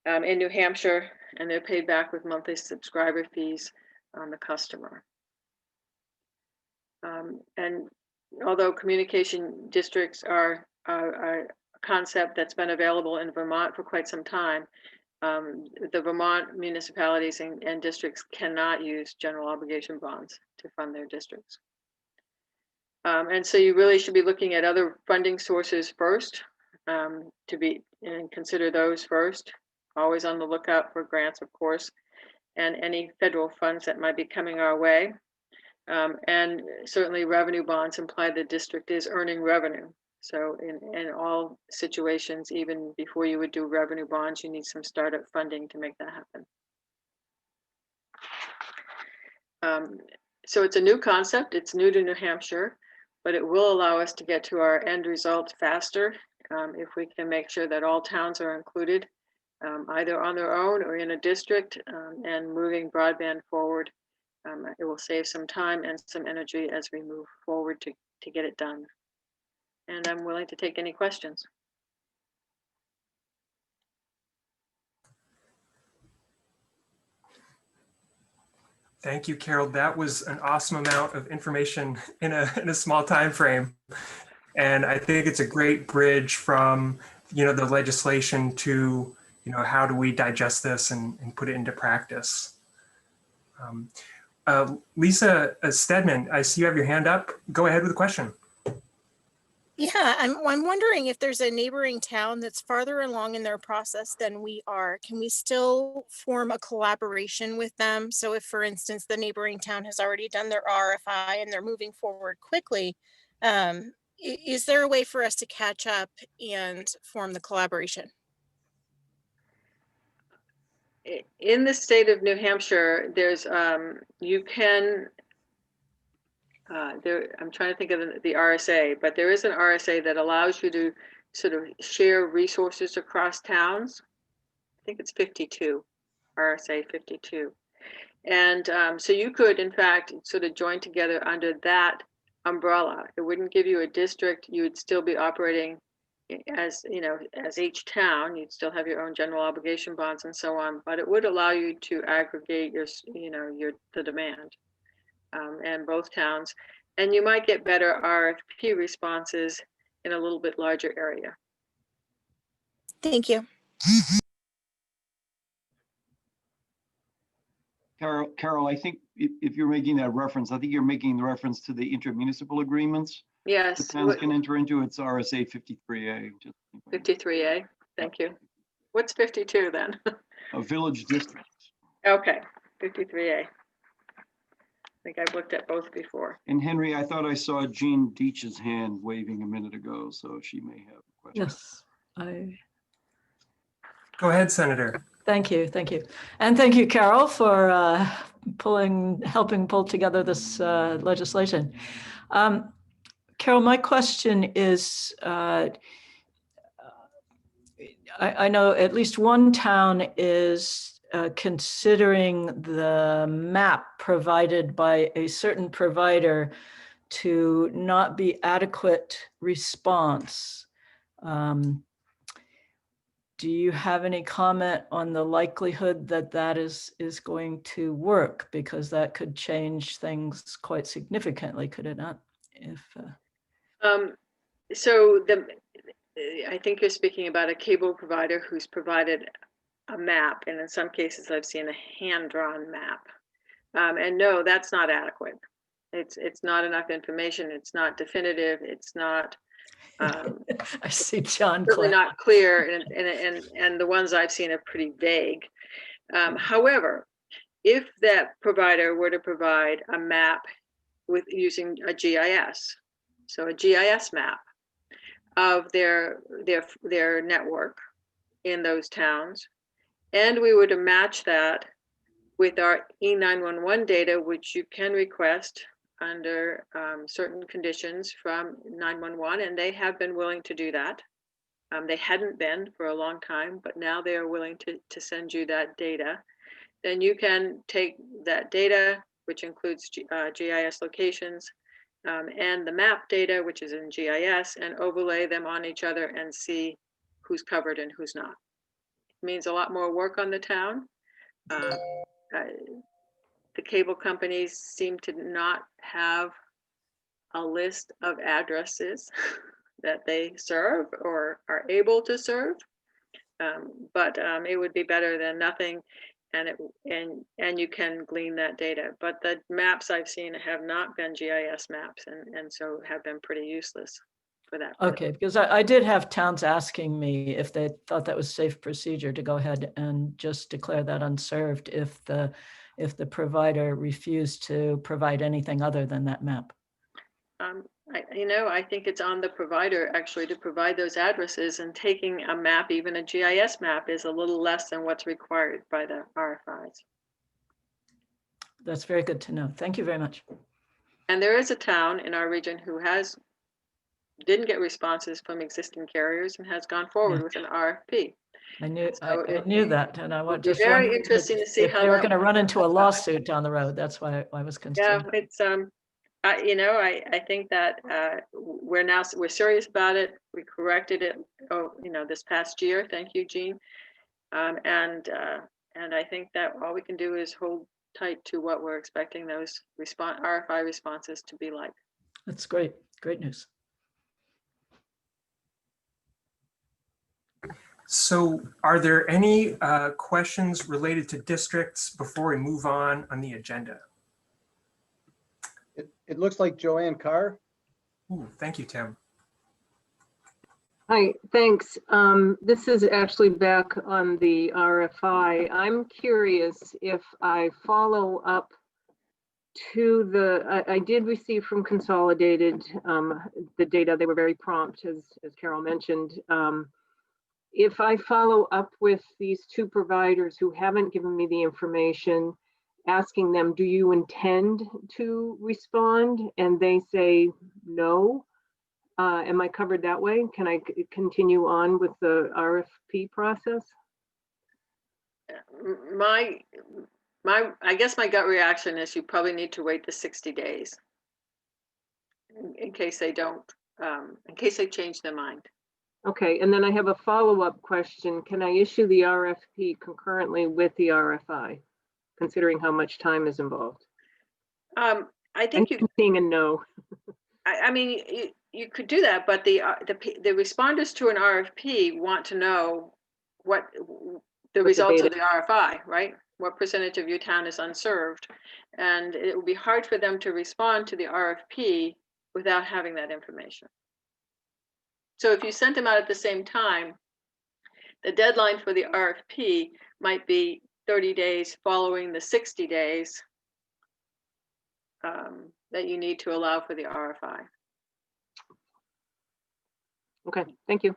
S6: in New Hampshire, and they're paid back with monthly subscriber fees on the customer. And although communication districts are a concept that's been available in Vermont for quite some time, the Vermont municipalities and districts cannot use general obligation bonds to fund their districts. And so you really should be looking at other funding sources first, and consider those first. Always on the lookout for grants, of course, and any federal funds that might be coming our way. And certainly revenue bonds imply the district is earning revenue. So in all situations, even before you would do revenue bonds, you need some startup funding to make that happen. So it's a new concept. It's new to New Hampshire, but it will allow us to get to our end result faster if we can make sure that all towns are included, either on their own or in a district, and moving broadband forward. It will save some time and some energy as we move forward to get it done. And I'm willing to take any questions.
S1: Thank you, Carole. That was an awesome amount of information in a small time frame. And I think it's a great bridge from, the legislation to, how do we digest this and put it into practice. Lisa Stedman, I see you have your hand up. Go ahead with the question.
S7: Yeah, I'm wondering if there's a neighboring town that's farther along in their process than we are. Can we still form a collaboration with them? So if, for instance, the neighboring town has already done their RFI and they're moving forward quickly, is there a way for us to catch up and form the collaboration?
S6: In the state of New Hampshire, there's you can. I'm trying to think of the RSA, but there is an RSA that allows you to sort of share resources across towns. I think it's 52, RSA 52. And so you could, in fact, sort of join together under that umbrella. It wouldn't give you a district. You would still be operating as, as each town. You'd still have your own general obligation bonds and so on, but it would allow you to aggregate the demand. And both towns, and you might get better RFP responses in a little bit larger area.
S7: Thank you.
S2: Carol, I think if you're making that reference, I think you're making the reference to the intermunicipal agreements the
S6: Yes,
S2: towns can enter into. It's RSA 53A.
S6: 53A, thank you. What's 52 then?
S2: A village district.
S6: Okay, 53A. I think I've looked at both before.
S2: And Henry, I thought I saw Jean Deitch's hand waving a minute ago, so she may have a question.
S8: Yes,
S1: Go ahead, Senator.
S8: thank you. And thank you, Carole, for helping pull together this legislation. Carole, my question is, I know at least one town is considering the map provided by a certain provider to not be adequate response. Do you have any comment on the likelihood that that is going to work? Because that could change things quite significantly, could it not?
S6: So I think you're speaking about a cable provider who's provided a map, and in some cases I've seen a hand-drawn map. And no, that's not adequate. It's not enough information. It's not definitive. It's not.
S8: I see John.
S6: Really not clear, and the ones I've seen are pretty vague. However, if that provider were to provide a map with using a GIS, so a GIS map of their network in those towns, and we were to match that with our E911 data, which you can request under certain conditions from 911, and they have been willing to do that. They hadn't been for a long time, but now they are willing to send you that data. Then you can take that data, which includes GIS locations, and the map data, which is in GIS, and overlay them on each other and see who's covered and who's not. It means a lot more work on the town. The cable companies seem to not have a list of addresses that they serve or are able to serve, but it would be better than nothing, and you can glean that data. But the maps I've seen have not been GIS maps, and so have been pretty useless for that purpose.
S8: Okay, because I did have towns asking me if they thought that was safe procedure to go ahead and just declare that unserved if the provider refused to provide anything other than that map.
S6: I think it's on the provider actually to provide those addresses, and taking a map, even a GIS map, is a little less than what's required by the RFIs.
S8: That's very good to know. Thank you very much.
S6: And there is a town in our region who didn't get responses from existing carriers and has gone forward with an RFP.
S8: I knew
S6: So
S8: I knew that, and I want
S6: just very interesting to see
S8: if
S6: how
S8: they were
S6: that
S8: going to run into a lawsuit down the road. That's why I was concerned.
S6: Yeah, it's I think that we're serious about it. We corrected it, this past year. Thank you, Jean. And I think that all we can do is hold tight to what we're expecting those RFI responses to be like.
S8: That's great. Great news.
S1: So are there any questions related to districts before we move on the agenda?
S5: It looks like Joanne Carr.
S1: Ooh, thank you, Tim.
S9: Hi, thanks. This is actually back on the RFI. I'm curious if I follow up to I did receive from Consolidated the data. They were very prompt, as Carole mentioned. If I follow up with these two providers who haven't given me the information, asking them, do you intend to respond? And they say no. Am I covered that way? Can I continue on with the RFP process?
S6: I guess my gut reaction is you probably need to wait the 60 days in case they don't, in case they change their mind.
S9: Okay, and then I have a follow-up question. Can I issue the RFP concurrently with the RFI, considering how much time is involved?
S6: I think
S9: I'm seeing a no.
S6: I mean, you could do that, but the responders to an RFP want to know what the results of the RFI, right? What percentage of your town is unserved? And it would be hard for them to respond to the RFP without having that information. So if you sent them out at the same time, the deadline for the RFP might be 30 days following the 60 days that you need to allow for the RFI.
S9: Okay, thank you.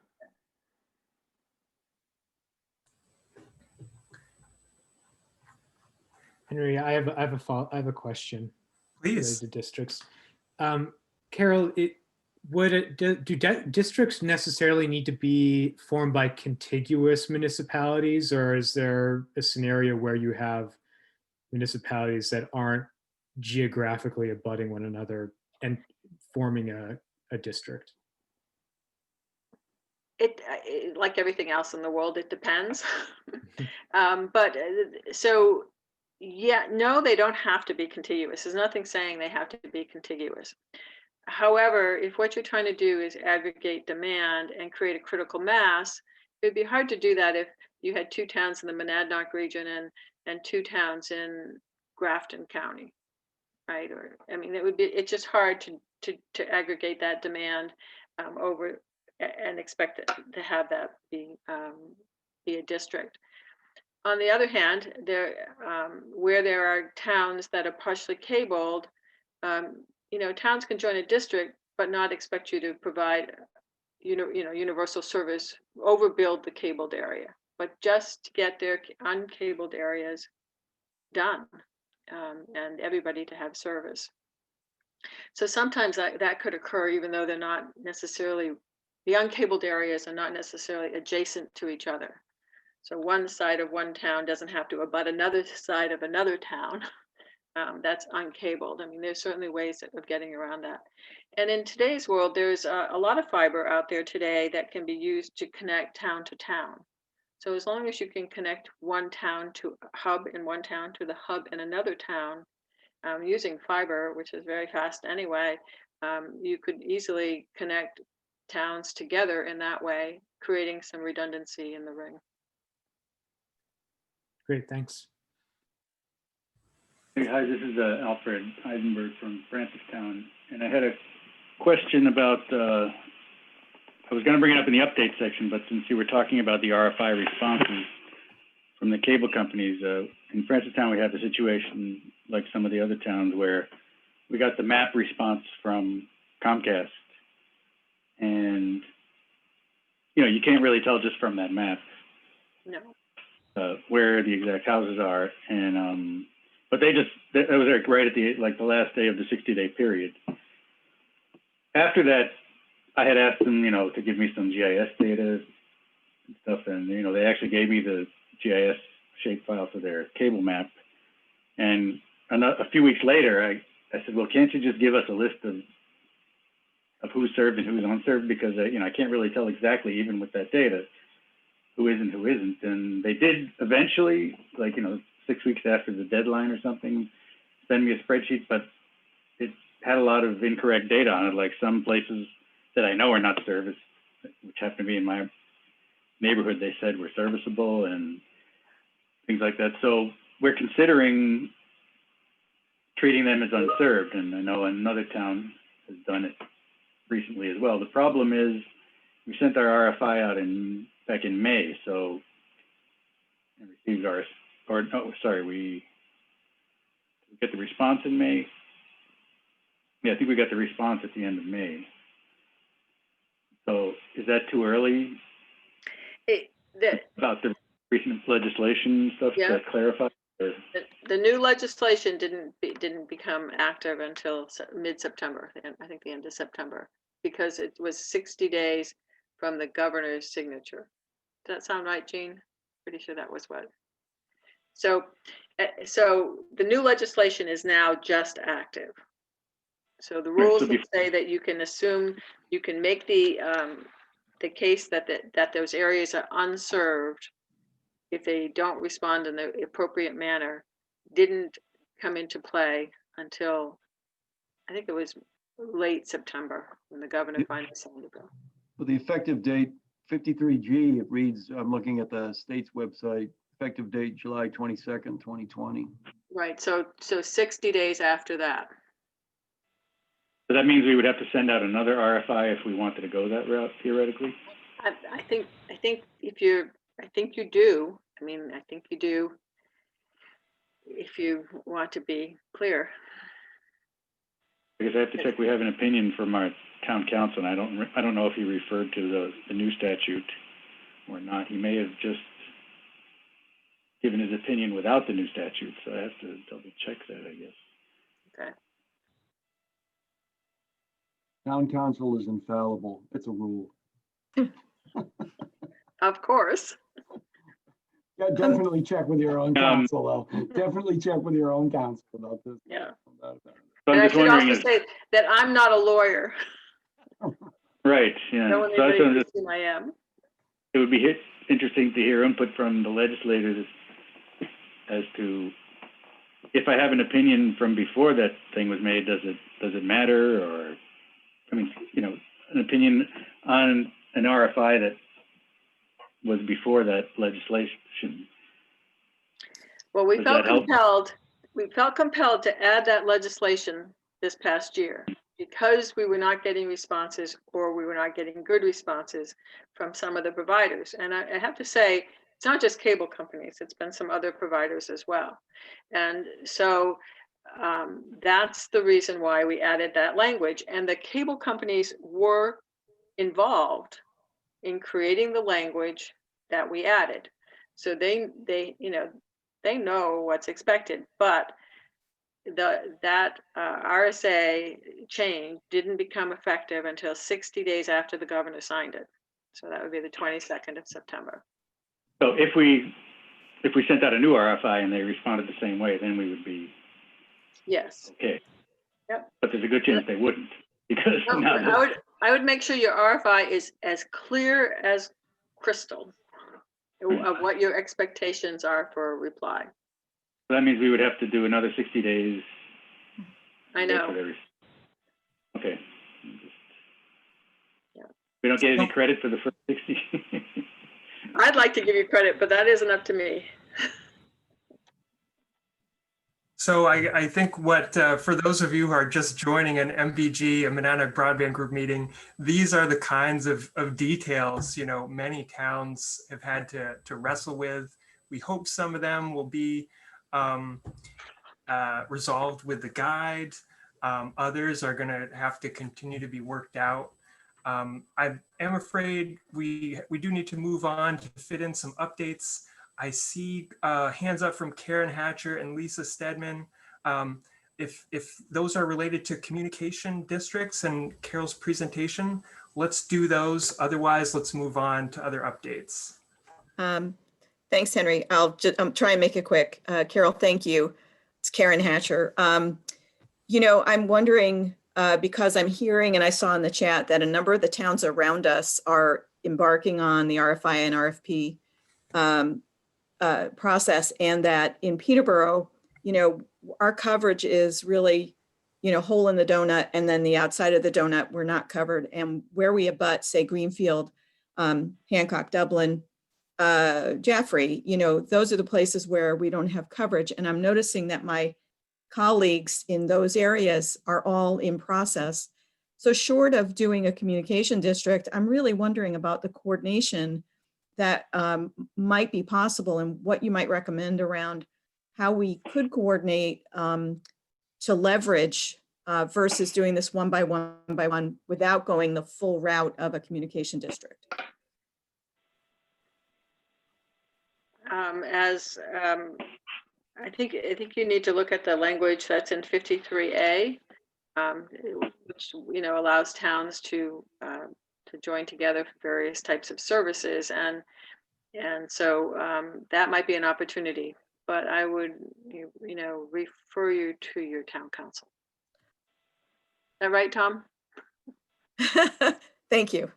S3: Henry, I have a question related
S1: Please.
S3: to districts. Carole, do districts necessarily need to be formed by contiguous municipalities, or is there a scenario where you have municipalities that aren't geographically abutting one another and forming a district?
S6: Like everything else in the world, it depends. Yeah, no, they don't have to be contiguous. There's nothing saying they have to be contiguous. However, if what you're trying to do is aggregate demand and create a critical mass, it'd be hard to do that if you had 2 towns in the Monadnock region and 2 towns in Grafton County, right? Or I mean, it's just hard to aggregate that demand over and expect it to have that be a district. On the other hand, where there are towns that are partially cabled, towns can join a district but not expect you to provide, universal service, overbuild the cabled area, but just to get their uncabled areas done and everybody to have service. So sometimes that could occur even though they're not necessarily, the uncabled areas are not necessarily adjacent to each other. So one side of one town doesn't have to abut another side of another town that's uncabled. I mean, there's certainly ways of getting around that. And in today's world, there's a lot of fiber out there today that can be used to connect town to town. So as long as you can connect one town to a hub in one town to the hub in another town, using fiber, which is very fast anyway, you could easily connect towns together in that way, creating some redundancy in the ring.
S3: Great, thanks.
S10: Hey, hi, this is Alfred Eisenberg from Francistown, and I had a question about, I was going to bring it up in the update section, but since you were talking about the RFI responses from the cable companies, in Francistown we have a situation like some of the other towns where we got the map response from Comcast, and you can't really tell just from that map.
S6: No.
S10: Where the exact houses are, and but that was like right at the last day of the 60-day period. After that, I had asked them, to give me some GIS data and stuff, and they actually gave me the GIS shapefile for their cable map. And a few weeks later, I said, well, can't you just give us a list of who's served and who's unserved, because I can't really tell exactly, even with that data, who is and who isn't. And they did eventually, 6 weeks after the deadline or something, send me a spreadsheet, but it had a lot of incorrect data on it, like some places that I know are not serviced, which happen to be in my neighborhood, they said were serviceable and things like that. So we're considering treating them as unserved, and I know another town has done it recently as well. The problem is we sent our RFI out back in May, so we received we get the response in May. Yeah, I think we got the response at the end of May. So is that too early? About the recent legislation stuff to clarify?
S6: The new legislation didn't become active until mid-September, I think the end of September, because it was 60 days from the governor's signature. Does that sound right, Jean? Pretty sure that was what. So the new legislation is now just active. So the rules would say that you can assume, you can make the case that those areas are unserved if they don't respond in the appropriate manner. Didn't come into play until, I think it was late September when the governor finally signed the bill.
S2: Well, the effective date, 53G, it reads, I'm looking at the state's website, Effective date, July 22nd, 2020.
S6: Right, so 60 days after that.
S10: So that means we would have to send out another RFI if we wanted to go that route theoretically?
S6: I think if you're, I think you do. I mean, I think you do if you want to be clear.
S10: Because I have to check, we have an opinion from our town council, and I don't know if he referred to the new statute or not. He may have just given his opinion without the new statute, so I have to double check that, I guess.
S6: Okay.
S2: Town council is infallible. It's a rule.
S6: Of course.
S2: Yeah, definitely check with your own council, though. Definitely check with your own council about this.
S6: Yeah.
S10: So
S6: And
S10: I'm
S6: I
S10: just
S6: should
S10: wondering
S6: also
S10: if,
S6: say that I'm not a lawyer.
S10: right, yeah.
S6: No one
S10: So that's what I'm just,
S6: assume I am.
S10: it would be interesting to hear input from the legislators as to, if I have an opinion from before that thing was made, does it matter? Or, I mean, you know, an opinion on an RFI that was before that legislation.
S6: Well, we
S10: Does
S6: felt
S10: that help?
S6: compelled to add that legislation this past year because we were not getting responses, or we were not getting good responses from some of the providers. And I have to say, it's not just cable companies, it's been some other providers as well. And so that's the reason why we added that language. And the cable companies were involved in creating the language that we added. So they know what's expected, but that RSA change didn't become effective until 60 days after the governor signed it. So that would be the 22nd of September.
S10: So if we sent out a new RFI and they responded the same way, then we would be
S6: Yes.
S10: okay.
S6: Yep.
S10: But there's a good chance they wouldn't, because
S6: No,
S10: now
S6: I would make sure your RFI is as clear as crystal of what your expectations are for a reply.
S10: that means we would have to do another 60 days.
S6: I know.
S10: Okay.
S6: Yeah.
S10: We don't get any credit for the first 60.
S6: I'd like to give you credit, but that isn't up to me.
S1: So I think what, for those of you who are just joining an MBG, a Monadnock Broadband Group meeting, these are the kinds of details, you know, many towns have had to wrestle with. We hope some of them will be resolved with the guide. Others are going to have to continue to be worked out. I am afraid we do need to move on to fit in some updates. I see hands up from Karen Hatcher and Lisa Stedman. If those are related to communication districts and Carole's presentation, let's do those. Otherwise, let's move on to other updates.
S11: Thanks, Henry. I'll try and make it quick. Carole, thank you. It's Karen Hatcher. You know, I'm wondering, because I'm hearing and I saw in the chat that a number of the towns around us are embarking on the RFI and RFP process, and that in Peterborough, you know, our coverage is really, you know, hole in the donut, and then the outside of the donut, we're not covered. And where we abut, say Greenfield, Hancock, Dublin, Jaffrey, you know, those are the places where we don't have coverage. And I'm noticing that my colleagues in those areas are all in process. So short of doing a communication district, I'm really wondering about the coordination that might be possible and what you might recommend around how we could coordinate to leverage versus doing this one by one without going the full route of a communication district.
S6: I think you need to look at the language that's in 53A, which, you know, allows towns to join together for various types of services, and so that might be an opportunity. But I would, you know, refer you to your town council. Is that right, Tom?
S11: Thank you.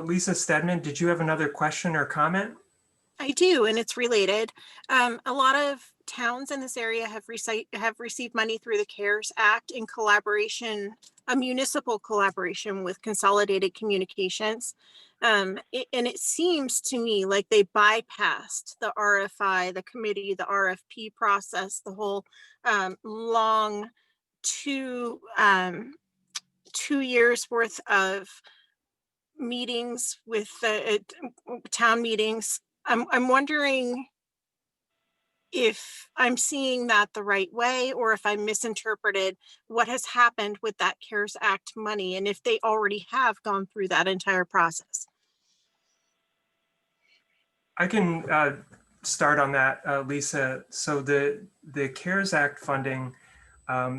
S1: Lisa Stedman, did you have another question or comment?
S7: I do, and it's related. A lot of towns in this area have received money through the CARES Act in collaboration, a municipal collaboration with Consolidated Communications. And it seems to me like they bypassed the RFI, the committee, the RFP process, the whole long 2 years worth of meetings with town meetings. I'm wondering if I'm seeing that the right way, or if I misinterpreted what has happened with that CARES Act money, and if they already have gone through that entire process.
S1: I can start on that, Lisa. So the CARES Act funding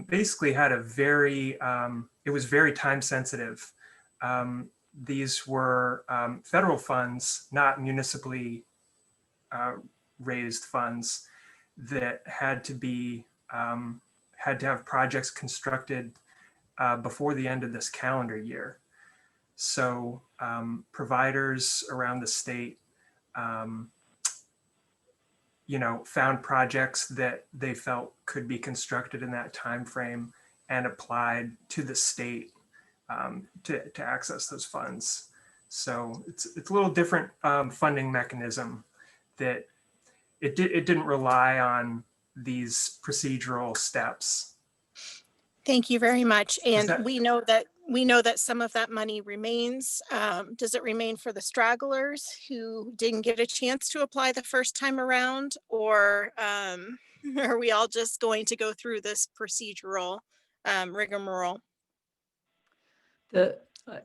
S1: basically had a very, it was very time sensitive. These were federal funds, not municipally raised funds, that had to have projects constructed before the end of this calendar year. So providers around the state, found projects that they felt could be constructed in that time frame and applied to the state to access those funds. So it's a little different funding mechanism that it didn't rely on these procedural steps.
S7: Thank you very much. And
S1: that-
S7: we know that some of that money remains. Does it remain for the stragglers who didn't get a chance to apply the first time around, or are we all just going to go through this procedural rigmarole?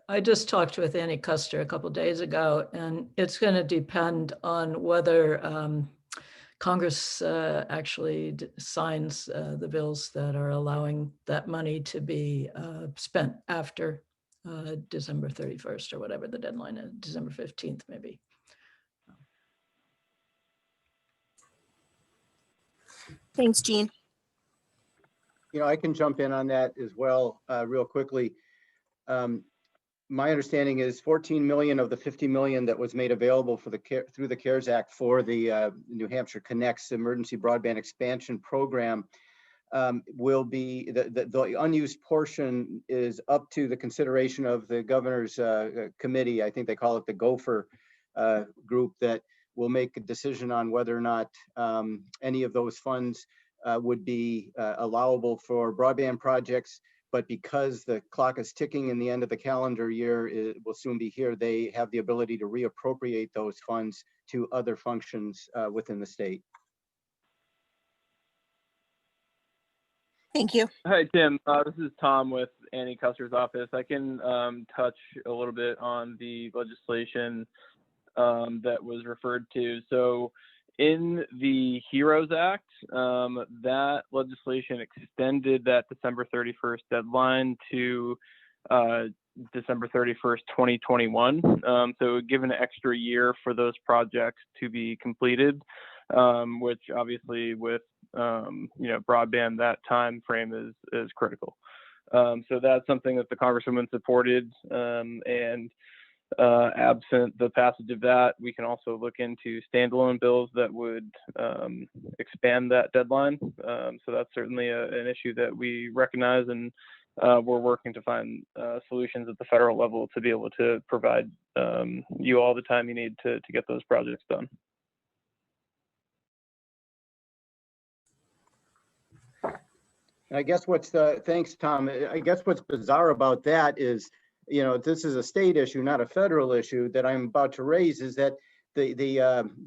S8: I just talked with Annie Custer a couple of days ago, and it's going to depend on whether Congress actually signs the bills that are allowing that money to be spent after December 31st or whatever the deadline is, December 15th maybe.
S7: Thanks, Jean.
S5: I can jump in on that as well, real quickly. My understanding is 14 million of the 50 million that was made available through the CARES Act for the New Hampshire Connects Emergency Broadband Expansion Program will be, the unused portion is up to the consideration of the governor's committee. I think they call it the Gopher group, that will make a decision on whether or not any of those funds would be allowable for broadband projects. But because the clock is ticking and the end of the calendar year will soon be here, they have the ability to reappropriate those funds to other functions within the state.
S7: Thank you.
S12: Hi, Tim. This is Tom with Annie Custer's office. I can touch a little bit on the legislation that was referred to. So in the HEROES Act, that legislation extended that December 31st deadline to December 31st, 2021. So it would give an extra year for those projects to be completed, which obviously with broadband, that time frame is critical. So that's something that the Congresswoman supported, and absent the passage of that, we can also look into standalone bills that would expand that deadline. So that's certainly an issue that we recognize, and we're working to find solutions at the federal level to be able to provide you all the time you need to get those projects done.
S5: I guess thanks, Tom. I guess what's bizarre about that is, this is a state issue, not a federal issue that I'm about to raise, is that the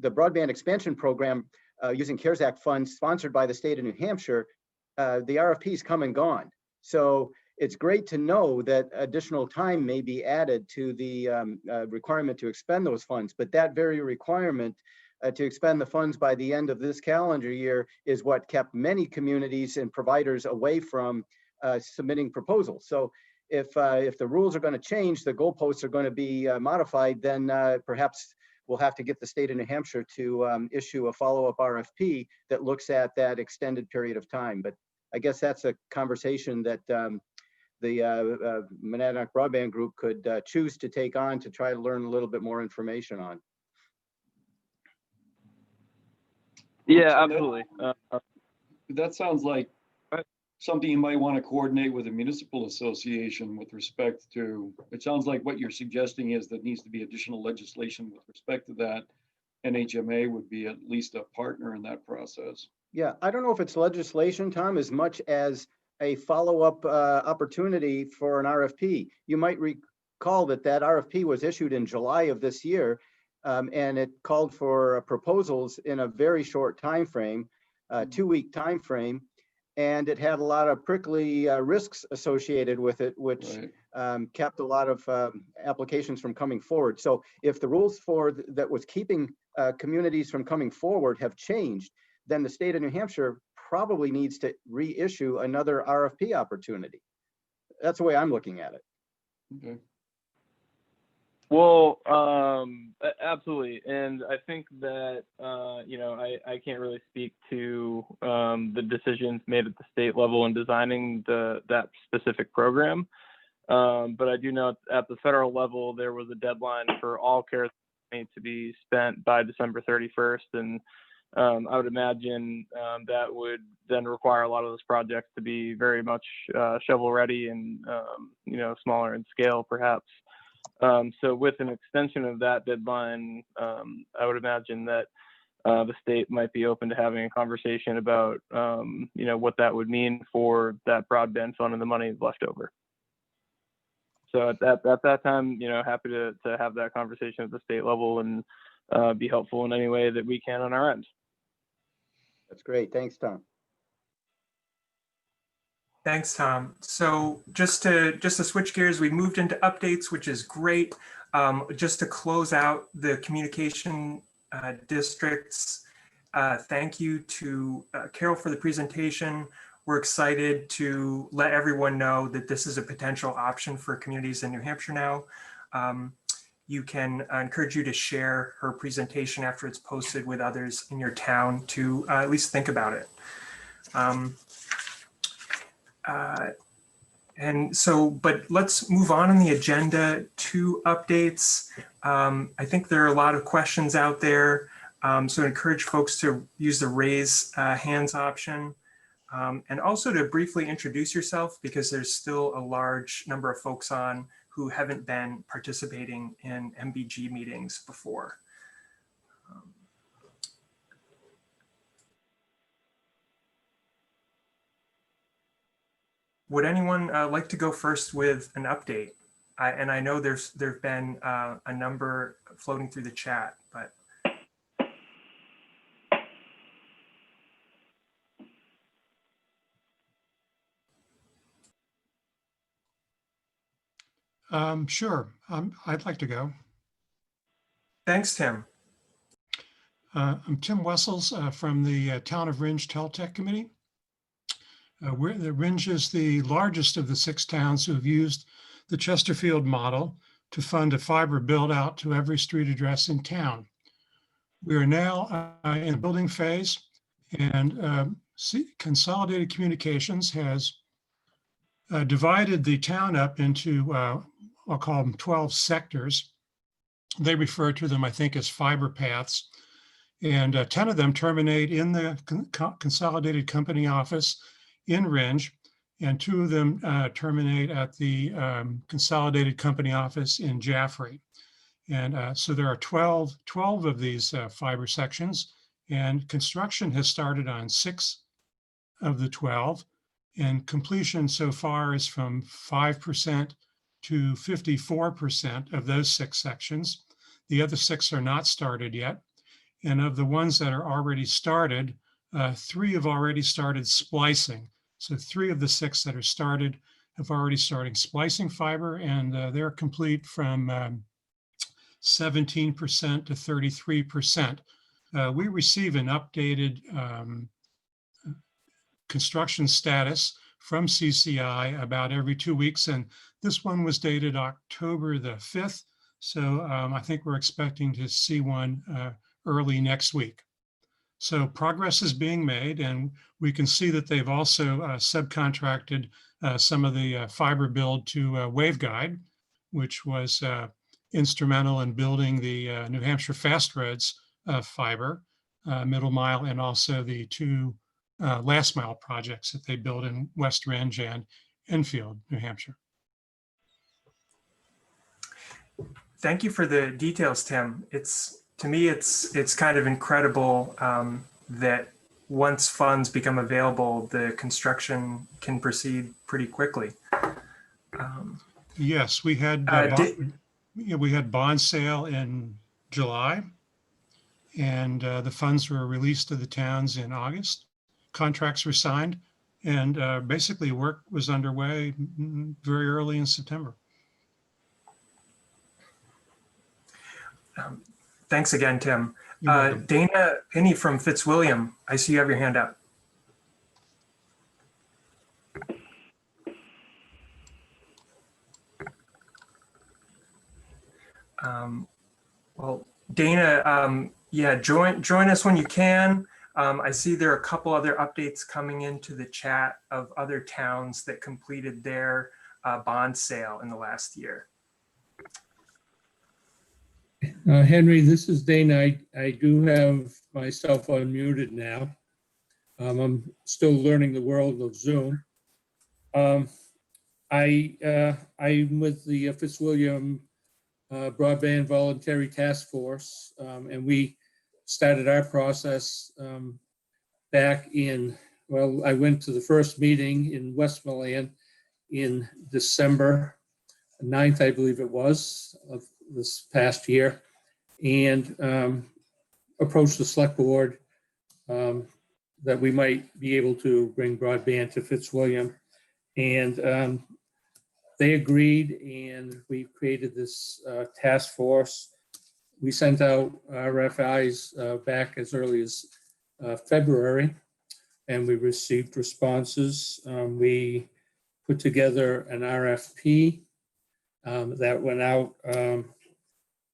S5: broadband expansion program using CARES Act funds sponsored by the state of New Hampshire, the RFPs come and gone. So it's great to know that additional time may be added to the requirement to expend those funds, but that very requirement to expend the funds by the end of this calendar year is what kept many communities and providers away from submitting proposals. So if the rules are going to change, the goalposts are going to be modified, then perhaps we'll have to get the state of New Hampshire to issue a follow-up RFP that looks at that extended period of time. But I guess that's a conversation that the Monadnock Broadband Group could choose to take on to try to learn a little bit more information on.
S12: Yeah,
S2: So that-
S12: absolutely.
S2: That sounds like
S12: Right.
S2: something you might want to coordinate with a municipal association with respect to, it sounds like what you're suggesting is that needs to be additional legislation with respect to that. NHMA would be at least a partner in that process.
S5: Yeah, I don't know if it's legislation, Tom, as much as a follow-up opportunity for an RFP. You might recall that RFP was issued in July of this year, and it called for proposals in a very short time frame, 2-week time frame, and it had a lot of prickly risks associated with it, which
S2: Right.
S5: kept a lot of applications from coming forward. So if the rules that was keeping communities from coming forward have changed, then the state of New Hampshire probably needs to reissue another RFP opportunity. That's the way I'm looking at it.
S2: Okay.
S12: Well, absolutely. And I think that, I can't really speak to the decisions made at the state level in designing that specific program. But I do know at the federal level, there was a deadline for all CARES money to be spent by December 31st. And I would imagine that would then require a lot of those projects to be very much shovel ready and, smaller in scale, perhaps. So with an extension of that deadline, I would imagine that the state might be open to having a conversation about, what that would mean for that broadband fund and the money left over. So at that time, happy to have that conversation at the state level and be helpful in any way that we can on our end.
S5: That's great. Thanks, Tom.
S1: Thanks, Tom. So just to switch gears, we moved into updates, which is great. Just to close out the communication districts, thank you to Carole for the presentation. We're excited to let everyone know that this is a potential option for communities in New Hampshire now. You can encourage you to share her presentation after it's posted with others in your town to at least think about it. But let's move on in the agenda to updates. I think there are a lot of questions out there. So I encourage folks to use the raise hands option. And also to briefly introduce yourself, because there's still a large number of folks on who haven't been participating in MBG meetings before. Would anyone like to go first with an update? And I know there've been a number floating through the chat, but.
S13: Sure, I'd like to go.
S1: Thanks, Tim.
S13: I'm Tim Wessels from the Town of Ringe Teltech Committee. The Ringe is the largest of the 6 towns who have used the Chesterfield model to fund a fiber build out to every street address in town. We are now in the building phase, and Consolidated Communications has divided the town up into, I'll call them 12 sectors. They refer to them, I think, as fiber paths. And 10 of them terminate in the Consolidated Company office in Ringe, and 2 of them terminate at the Consolidated Company office in Jaffrey. And so there are 12 of these fiber sections, and construction has started on 6 of the 12. And completion so far is from 5% to 54% of those 6 sections. The other 6 are not started yet. And of the ones that are already started, 3 have already started splicing. So 3 of the 6 that are started have already started splicing fiber, and they're complete from 17% to 33%. We receive an updated construction status from CCI about every 2 weeks, and this one was dated October the 5th. So I think we're expecting to see one early next week. So progress is being made, and we can see that they've also subcontracted some of the fiber build to Waveguide, which was instrumental in building the New Hampshire Fast Roads fiber. middle mile, and also the two last mile projects that they built in West Rindge and Enfield, New Hampshire.
S1: Thank you for the details, Tim. To me, it's kind of incredible that once funds become available, the construction can proceed pretty quickly.
S13: Yes, we had we had bond sale in July, and the funds were released to the towns in August. Contracts were signed, and basically work was underway very early in September.
S1: Thanks again, Tim. Dana Pinney from Fitzwilliam, I see you have your hand up. Well, Dana, yeah, join us when you can. I see there are a couple other updates coming into the chat of other towns that completed their bond sale in the last year.
S14: Henry, this is Dana. I do have myself unmuted now. I'm still learning the world of Zoom. I'm with the Fitzwilliam Broadband Voluntary Task Force, and we started our process back in, well, I went to the first meeting in Westmoreland in December 9th, I believe it was, of this past year, and approached the select board that we might be able to bring broadband to Fitzwilliam. And they agreed, and we created this task force. We sent out RFIs back as early as February, and we received responses. We put together an RFP that went out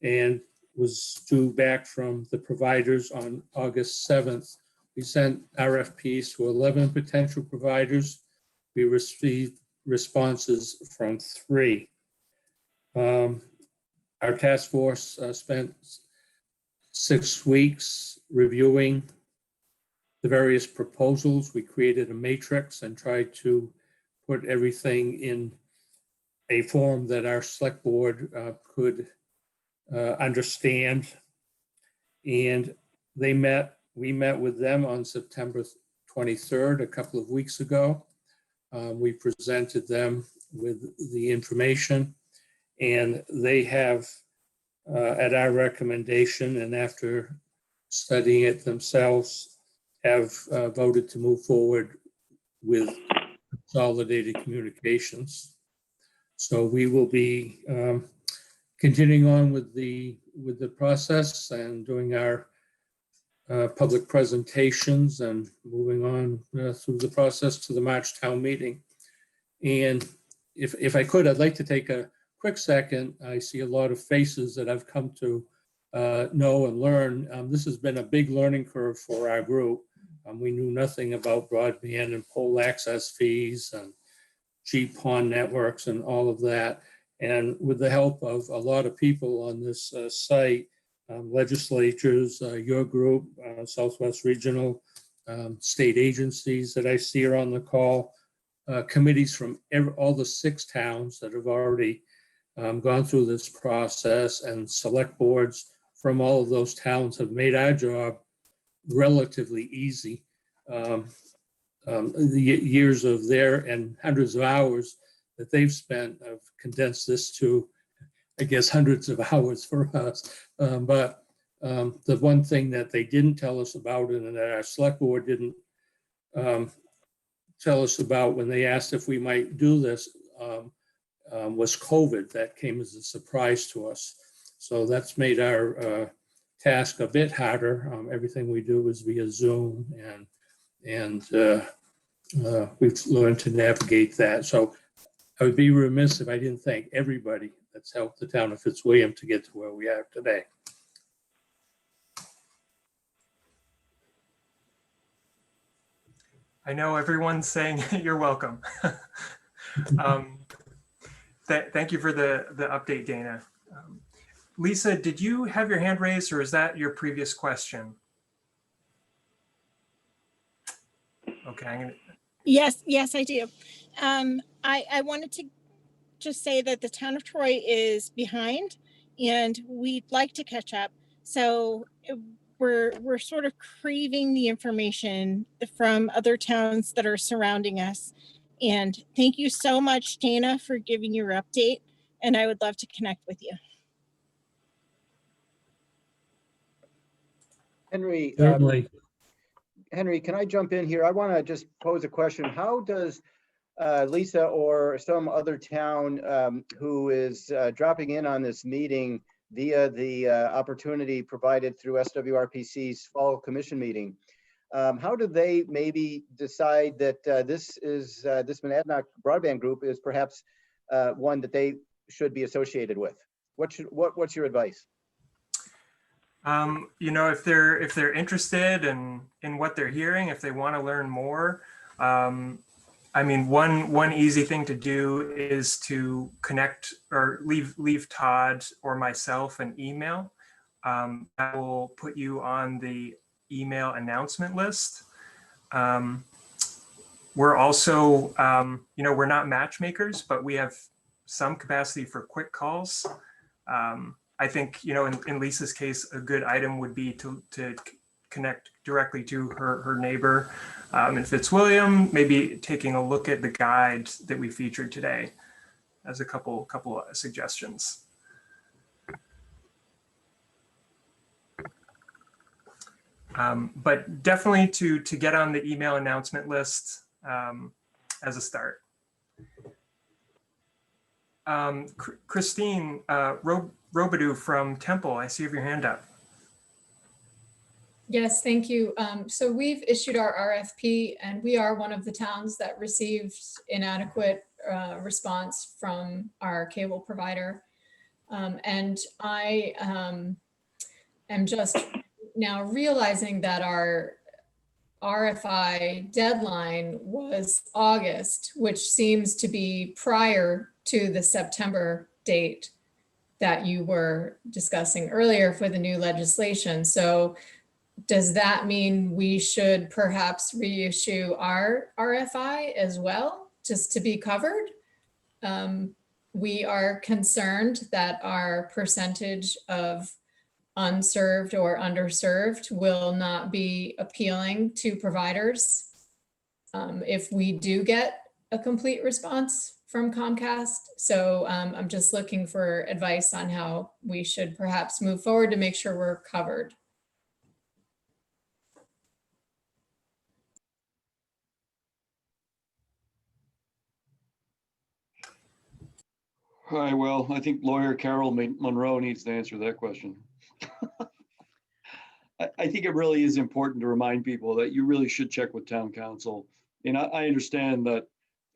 S14: and was due back from the providers on August 7th. We sent RFPs to 11 potential providers. We received responses from 3. Our task force spent 6 weeks reviewing the various proposals. We created a matrix and tried to put everything in a form that our select board could understand. And we met with them on September 23rd, a couple of weeks ago. We presented them with the information, and they have, at our recommendation and after studying it themselves, have voted to move forward with consolidated communications. So we will be continuing on with the process and doing our public presentations and moving on through the process to the March town meeting. And if I could, I'd like to take a quick second. I see a lot of faces that I've come to know and learn. This has been a big learning curve for our group. We knew nothing about broadband and pole access fees and GPON networks and all of that. And with the help of a lot of people on this site, legislatures, your group, Southwest Regional, state agencies that I see are on the call, committees from all the 6 towns that have already gone through this process, and select boards from all of those towns have made our job relatively easy. The years of their and hundreds of hours that they've spent have condensed this to, I guess, hundreds of hours for us. But the one thing that they didn't tell us about, and that our select board didn't tell us about when they asked if we might do this, was COVID. That came as a surprise to us. So that's made our task a bit harder. Everything we do is via Zoom, and we've learned to navigate that. So I would be remiss if I didn't thank everybody that's helped the town of Fitzwilliam to get to where we are today.
S1: I know everyone's saying you're welcome. Thank you for the update, Dana. Lisa, did you have your hand raised, or is that your previous question? Okay, I'm gonna,
S7: Yes, I do. I wanted to just say that the town of Troy is behind and we'd like to catch up. So we're sort of craving the information from other towns that are surrounding us. And thank you so much, Dana, for giving your update. And I would love to connect with you.
S5: Henry,
S14: Certainly.
S5: Henry, can I jump in here? I want to just pose a question. How does Lisa or some other town who is dropping in on this meeting via the opportunity provided through SWRPC's fall commission meeting, how do they maybe decide that this Monadnock Broadband Group is perhaps one that they should be associated with? What's your advice?
S1: you know, if they're interested in what they're hearing, if they want to learn more, I mean, one easy thing to do is to connect or leave Todd or myself an email. That will put you on the email announcement list. We're also, you know, we're not matchmakers, but we have some capacity for quick calls. I think, you know, in Lisa's case, a good item would be to connect directly to her neighbor in Fitzwilliam, maybe taking a look at the guide that we featured today as a couple of suggestions. But definitely to get on the email announcement list as a start. Christine Robidoux from Temple, I see you have your hand up.
S15: Yes, thank you. So we've issued our RFP and we are one of the towns that received inadequate response from our cable provider. And I am just now realizing that our RFI deadline was August, which seems to be prior to the September date that you were discussing earlier for the new legislation. So does that mean we should perhaps reissue our RFI as well, just to be covered? We are concerned that our percentage of unserved or underserved will not be appealing to providers if we do get a complete response from Comcast. So I'm just looking for advice on how we should perhaps move forward to make sure we're covered.
S2: Hi, well, I think lawyer Carole Monroe needs to answer that question. I think it really is important to remind people that you really should check with town council. And I understand that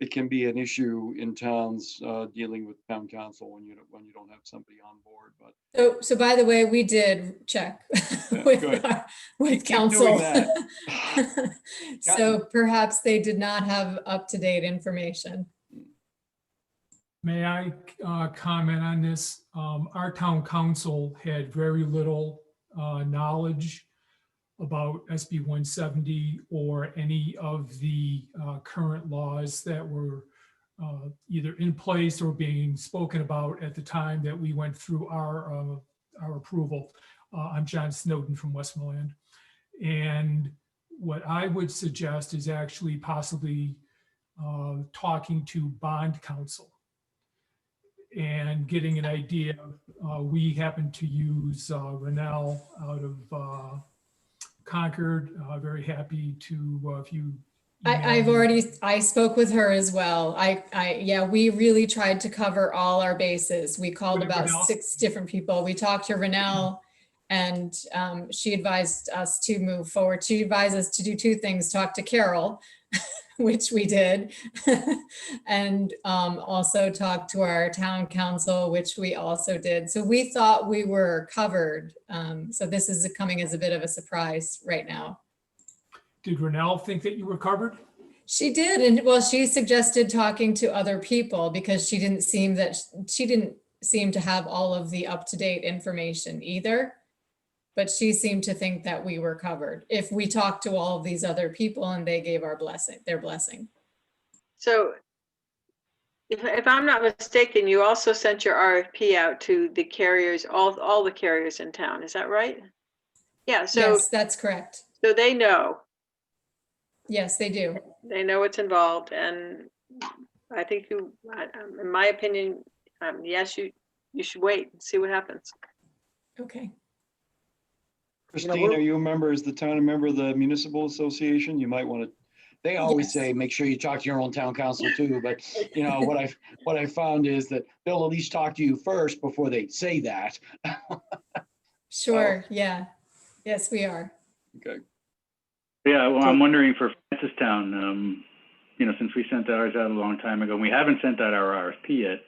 S2: it can be an issue in towns dealing with town council when you don't have somebody on board. But
S15: so by the way, we did check with council. So perhaps they did not have up-to-date information.
S16: May I comment on this? Our town council had very little knowledge about SB 170 or any of the current laws that were either in place or being spoken about at the time that we went through our approval. I'm John Snowden from Westmoreland. And what I would suggest is actually possibly talking to bond counsel and getting an idea. We happen to use Renell out of Concord. Very happy to, if you.
S15: I spoke with her as well. Yeah, we really tried to cover all our bases. We called about 6 different people. We talked to Renell and she advised us to move forward. She advised us to do 2 things, talk to Carole, which we did, and also talk to our town council, which we also did. So we thought we were covered. So this is coming as a bit of a surprise right now.
S16: Did Renell think that you were covered?
S15: She did, and well, she suggested talking to other people because she didn't seem to have all of the up-to-date information either. but she seemed to think that we were covered if we talked to all of these other people and they gave their blessing.
S6: So if I'm not mistaken, you also sent your RFP out to the carriers, all the carriers in town. Is that right? Yeah. So
S15: Yes, that's correct.
S6: so they know.
S15: Yes, they do.
S6: They know what's involved, and I think in my opinion, yes, you should wait and see what happens.
S15: Okay.
S2: Christine, are you a member, is the town a member of the municipal association? You might want to, they always say, make sure you talk to your own town council too, but you know, what I found is that they'll at least talk to you first before they say that.
S15: Sure, yeah. Yes, we are.
S2: Okay.
S10: Yeah, well, I'm wondering for Francistown, you know, since we sent ours out a long time ago, and we haven't sent out our RFP yet,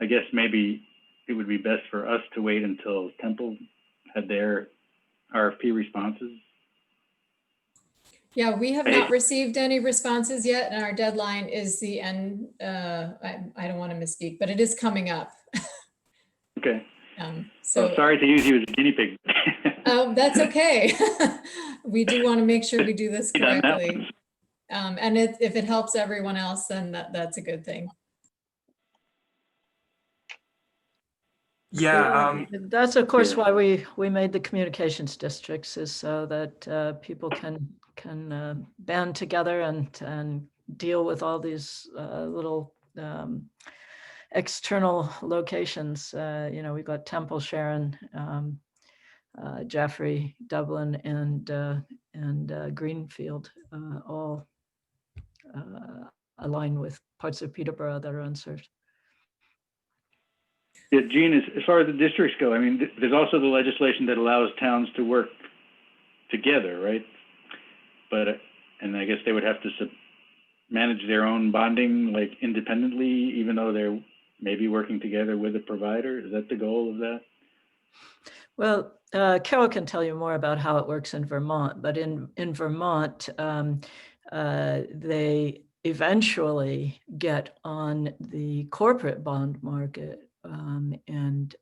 S10: I guess maybe it would be best for us to wait until Temple had their RFP responses.
S15: Yeah, we have not received any responses yet, and our deadline is the end. I don't want to misspeak, but it is coming up.
S10: Okay.
S15: So
S10: sorry to use you as a guinea pig.
S15: That's okay. We do want to make sure we do this correctly. And if it helps everyone else, then that's a good thing.
S1: Yeah.
S8: That's of course why we made the communications districts, is so that people can band together and deal with all these little external locations. You know, we've got Temple, Sharon, Jaffrey, Dublin, and Greenfield, all aligned with parts of Peterborough that are unserved.
S10: Yeah, Gene, as far as the districts go, I mean, there's also the legislation that allows towns to work together, right? But, and I guess they would have to manage their own bonding, like independently, even though they're maybe working together with a provider. Is that the goal of that?
S8: Well, Carole can tell you more about how it works in Vermont, but in Vermont, they eventually get on the corporate bond market and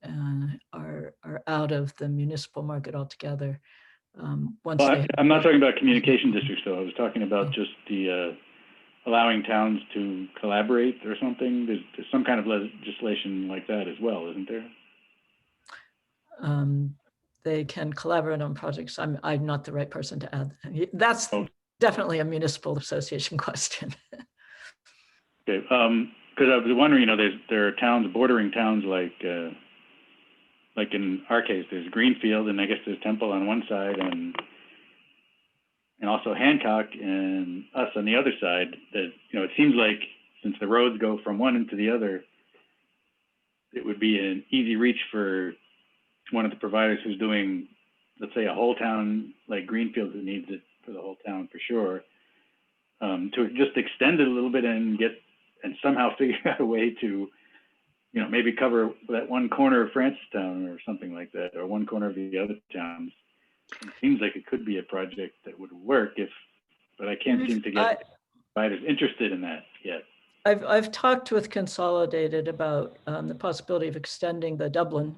S8: are out of the municipal market altogether. Once
S10: well, I'm not talking about communication districts, though. I was talking about just the allowing towns to collaborate or something. There's some kind of legislation like that as well, isn't there?
S8: They can collaborate on projects. I'm not the right person to add. That's definitely a municipal association question.
S10: Okay, because I was wondering, you know, there are towns, bordering towns like in our case, there's Greenfield, and I guess there's Temple on one side, and also Hancock and us on the other side. That, you know, it seems like since the roads go from one into the other, it would be an easy reach for one of the providers who's doing, let's say, a whole town like Greenfield, who needs it for the whole town for sure, to just extend it a little bit and somehow figure out a way to, you know, maybe cover that one corner of Francistown or something like that, or one corner of the other towns. It seems like it could be a project that would work but I can't seem to get providers interested in that yet.
S8: I've talked with Consolidated about the possibility of extending the Dublin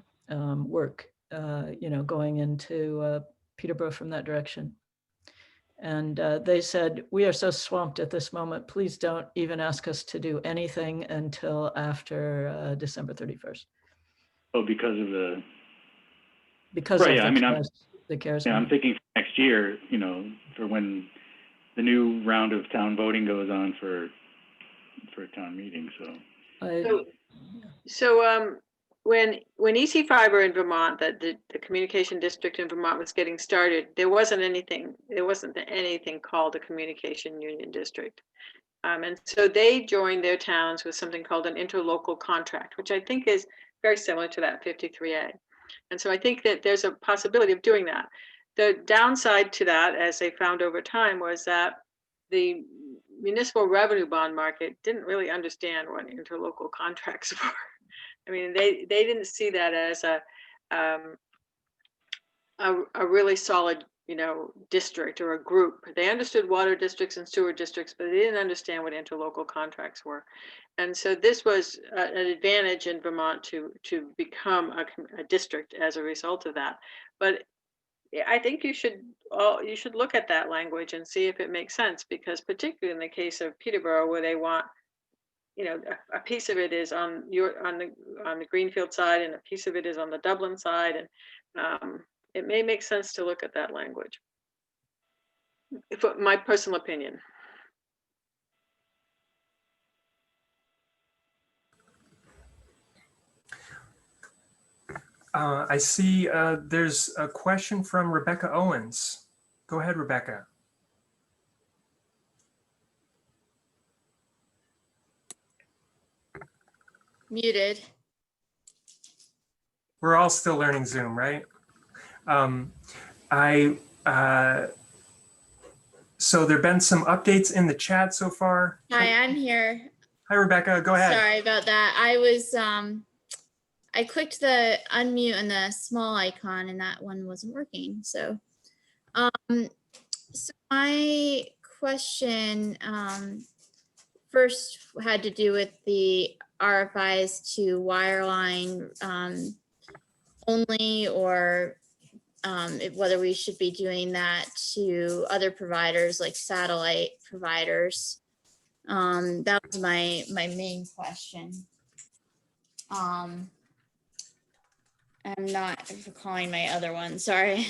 S8: work, you know, going into Peterborough from that direction. And they said, we are so swamped at this moment, please don't even ask us to do anything until after December 31st.
S10: Oh, because of the...
S8: Because
S10: right,
S8: of
S10: yeah, I mean,
S8: the CARES.
S10: Yeah, I'm thinking for next year, you know, for when the new round of town voting goes on for a town meeting, so.
S6: So when EC Fiber in Vermont, that the communication district in Vermont was getting started, there wasn't anything called a communication union district. And so they joined their towns with something called an interlocal contract, which I think is very similar to that 53A. And so I think that there's a possibility of doing that. The downside to that, as they found over time, was that the municipal revenue bond market didn't really understand what interlocal contracts were. I mean, they didn't see that as a really solid, you know, district or a group. They understood water districts and sewer districts, but they didn't understand what interlocal contracts were. And so this was an advantage in Vermont to become a district as a result of that. But I think you should look at that language and see if it makes sense, because particularly in the case of Peterborough, where they want, you know, a piece of it is on the Greenfield side and a piece of it is on the Dublin side, and it may make sense to look at that language. My personal opinion.
S1: I see there's a question from Rebecca Owens. Go ahead, Rebecca.
S17: Muted.
S1: We're all still learning Zoom, right? So there've been some updates in the chat so far.
S17: Hi, I'm here.
S1: Hi, Rebecca, go ahead.
S17: Sorry about that. I was, I clicked the unmute and the small icon and that one wasn't working. So, so my question first had to do with the RFIs to wireline only, or whether we should be doing that to other providers like satellite providers. That was my main question. I'm not recalling my other one, sorry.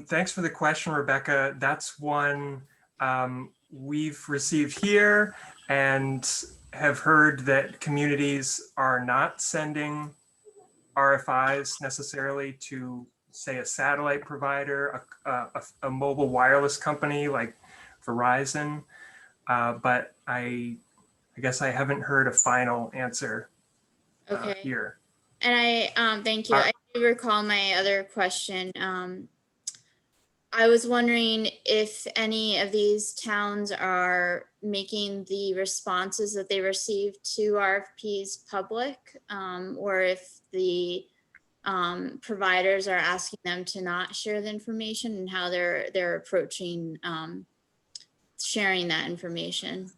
S1: Thanks for the question, Rebecca. That's one we've received here and have heard that communities are not sending RFIs necessarily to, say, a satellite provider, a mobile wireless company like Verizon, but I guess I haven't heard a final answer here.
S17: And I, thank you. I do recall my other question. I was wondering if any of these towns are making the responses that they received to RFPs public, or if the providers are asking them to not share the information, and how they're approaching sharing that information.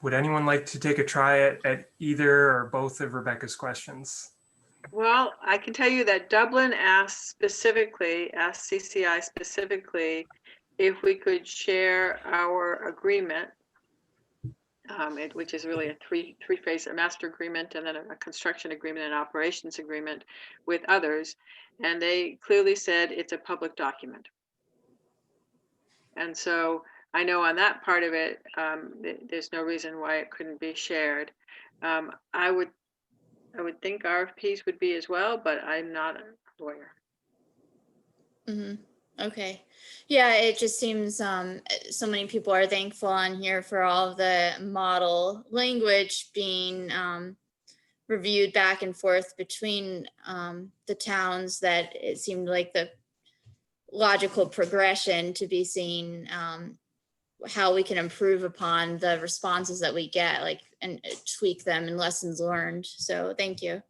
S1: Would anyone like to take a try at either or both of Rebecca's questions?
S6: Well, I can tell you that Dublin asked CCI specifically, if we could share our agreement, which is really a three-phase, a master agreement, and then a construction agreement and operations agreement with others. And they clearly said it's a public document. And so I know on that part of it, there's no reason why it couldn't be shared. I would think RFPs would be as well, but I'm not a lawyer.
S17: Mm-hmm. Okay. Yeah, it just seems so many people are thankful on here for all of the model language being reviewed back and forth between the towns, that it seemed like the logical progression to be seeing how we can improve upon the responses that we get, like, and tweak them and lessons learned. So thank you.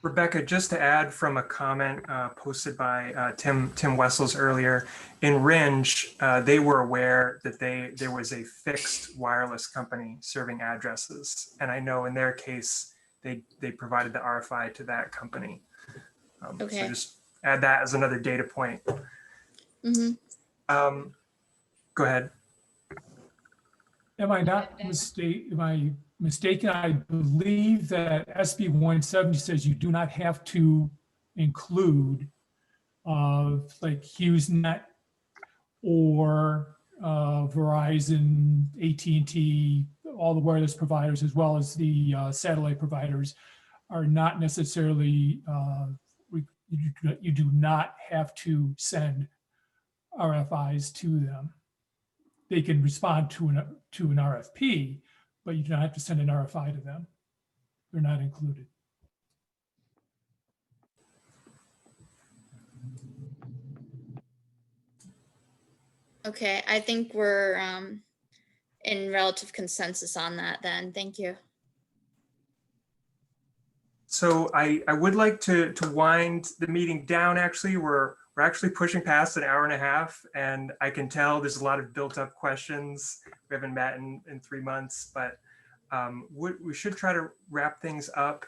S1: Rebecca, just to add from a comment posted by Tim Wessels earlier, in Ringe, they were aware that there was a fixed wireless company serving addresses. And I know in their case, they provided the RFI to that company.
S17: Okay.
S1: So just add that as another data point.
S17: Mm-hmm.
S1: Go ahead.
S16: Am I mistaken? I believe that SB 170 says you do not have to include like HughesNet or Verizon, AT&T, all the wireless providers, as well as the satellite providers, are not necessarily, you do not have to send RFIs to them. They can respond to an RFP, but you don't have to send an RFI to them. They're not included.
S17: Okay, I think we're in relative consensus on that then. Thank you.
S1: So I would like to wind the meeting down. Actually, we're we're actually pushing past an hour and a half, and I can tell there's a lot of built up questions. We haven't met in 3 months, but we should try to wrap things up.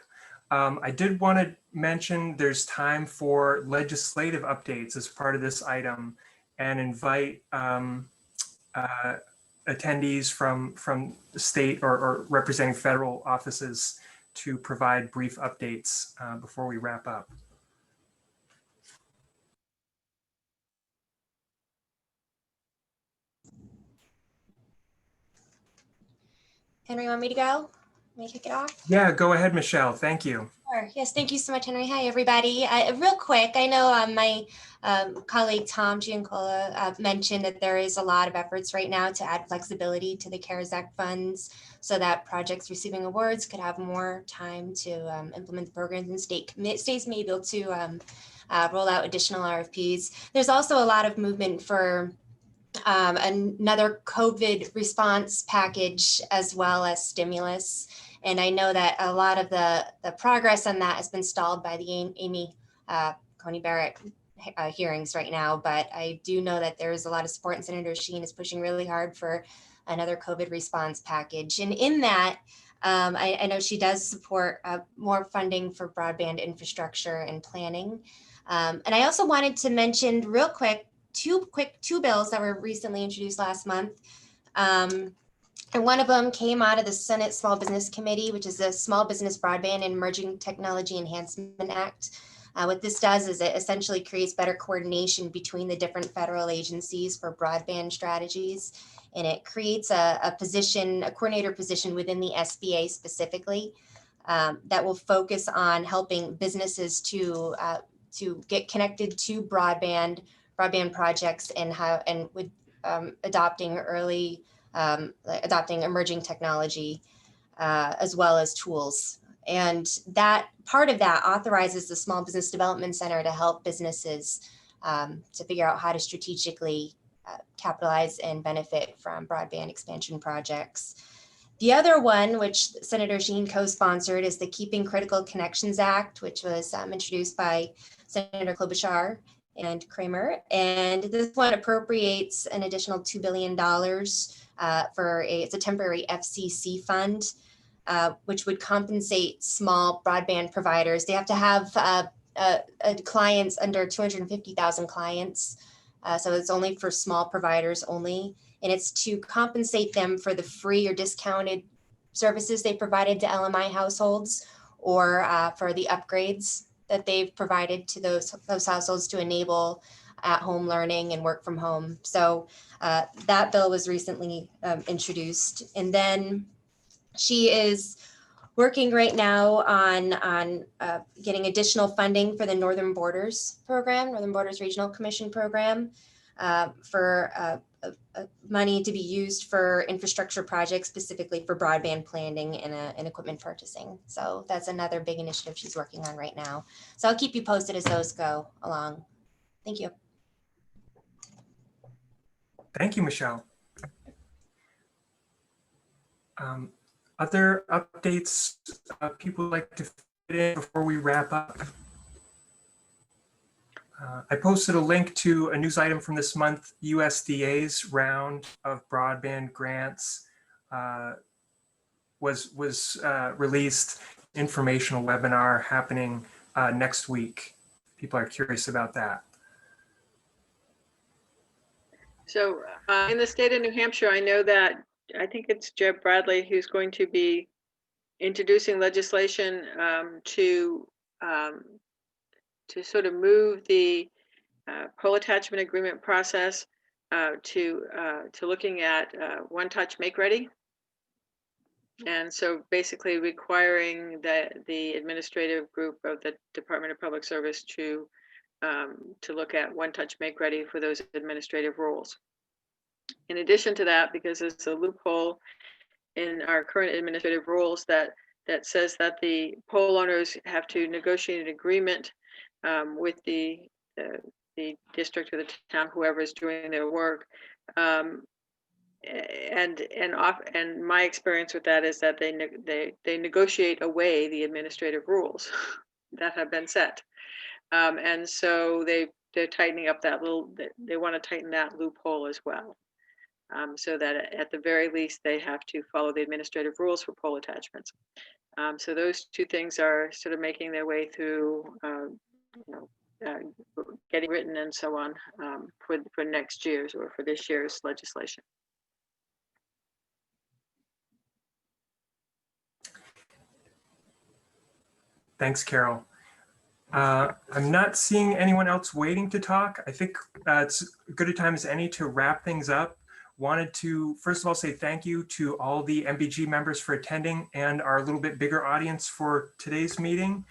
S1: I did want to mention there's time for legislative updates as part of this item, and invite attendees from the state or representing federal offices to provide brief updates before we wrap up.
S18: Henry, want me to go? Let me kick it off.
S1: Yeah, go ahead, Michelle. Thank you.
S18: Sure. Yes, thank you so much, Henry. Hi, everybody. Real quick, I know my colleague Tom Giancola mentioned that there is a lot of efforts right now to add flexibility to the CARES Act funds so that projects receiving awards could have more time to implement the programs, and states may be able to roll out additional RFPs. There's also a lot of movement for another COVID response package as well as stimulus. And I know that a lot of the progress on that has been stalled by the Amy Coney Barrett hearings right now. But I do know that there is a lot of support, and Senator Sheen is pushing really hard for another COVID response package. And in that, I know she does support more funding for broadband infrastructure and planning. And I also wanted to mention real quick, two bills that were recently introduced last month. And one of them came out of the Senate Small Business Committee, which is the Small Business Broadband and Emerging Technology Enhancement Act. What this does is it essentially creates better coordination between the different federal agencies for broadband strategies. And it creates a coordinator position within the SBA specifically that will focus on helping businesses to get connected to broadband projects and with adopting emerging technology as well as tools. And that part of that authorizes the Small Business Development Center to help businesses to figure out how to strategically capitalize and benefit from broadband expansion projects. The other one, which Senator Sheen co-sponsored, is the Keeping Critical Connections Act, which was introduced by Senator Klobuchar and Kramer. And this one appropriates an additional $2 billion it's a temporary FCC fund, which would compensate small broadband providers. They have to have clients under 250,000 clients. So it's only for small providers only. And it's to compensate them for the free or discounted services they provided to LMI households, or for the upgrades that they've provided to those households to enable at-home learning and work from home. So that bill was recently introduced. And then she is working right now on getting additional funding for the Northern Borders program, Northern Borders Regional Commission program, for money to be used for infrastructure projects, specifically for broadband planning and equipment purchasing. So that's another big initiative she's working on right now. So I'll keep you posted as those go along. Thank you.
S1: Thank you, Michelle. Other updates people would like to fit in before we wrap up? I posted a link to a news item from this month. USDA's round of broadband grants was released. Informational webinar happening next week. People are curious about that.
S6: So in the state of New Hampshire, I know that I think it's Jeb Bradley who's going to be introducing legislation to sort of move the pole attachment agreement process to looking at one-touch make-ready. And so basically requiring the administrative group of the Department of Public Service to look at one-touch make-ready for those administrative rules. In addition to that, because there's a loophole in our current administrative rules that says that the pole owners have to negotiate an agreement with the district or the town, whoever is doing their work. And my experience with that is that they negotiate away the administrative rules that have been set. And so they they're tightening up that they want to tighten that loophole as well. So that at the very least, they have to follow the administrative rules for pole attachments. So those two things are sort of making their way through, getting written and so on for next year's or for this year's legislation.
S1: Thanks, Carol. I'm not seeing anyone else waiting to talk. I think it's as good a time as any to wrap things up. Wanted to, first of all, say thank you to all the MBG members for attending and our little bit bigger audience for today's meeting.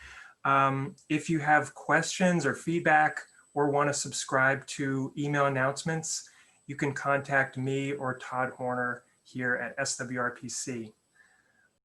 S1: If you have questions or feedback or want to subscribe to email announcements, you can contact me or Todd Horner here at SWRPC.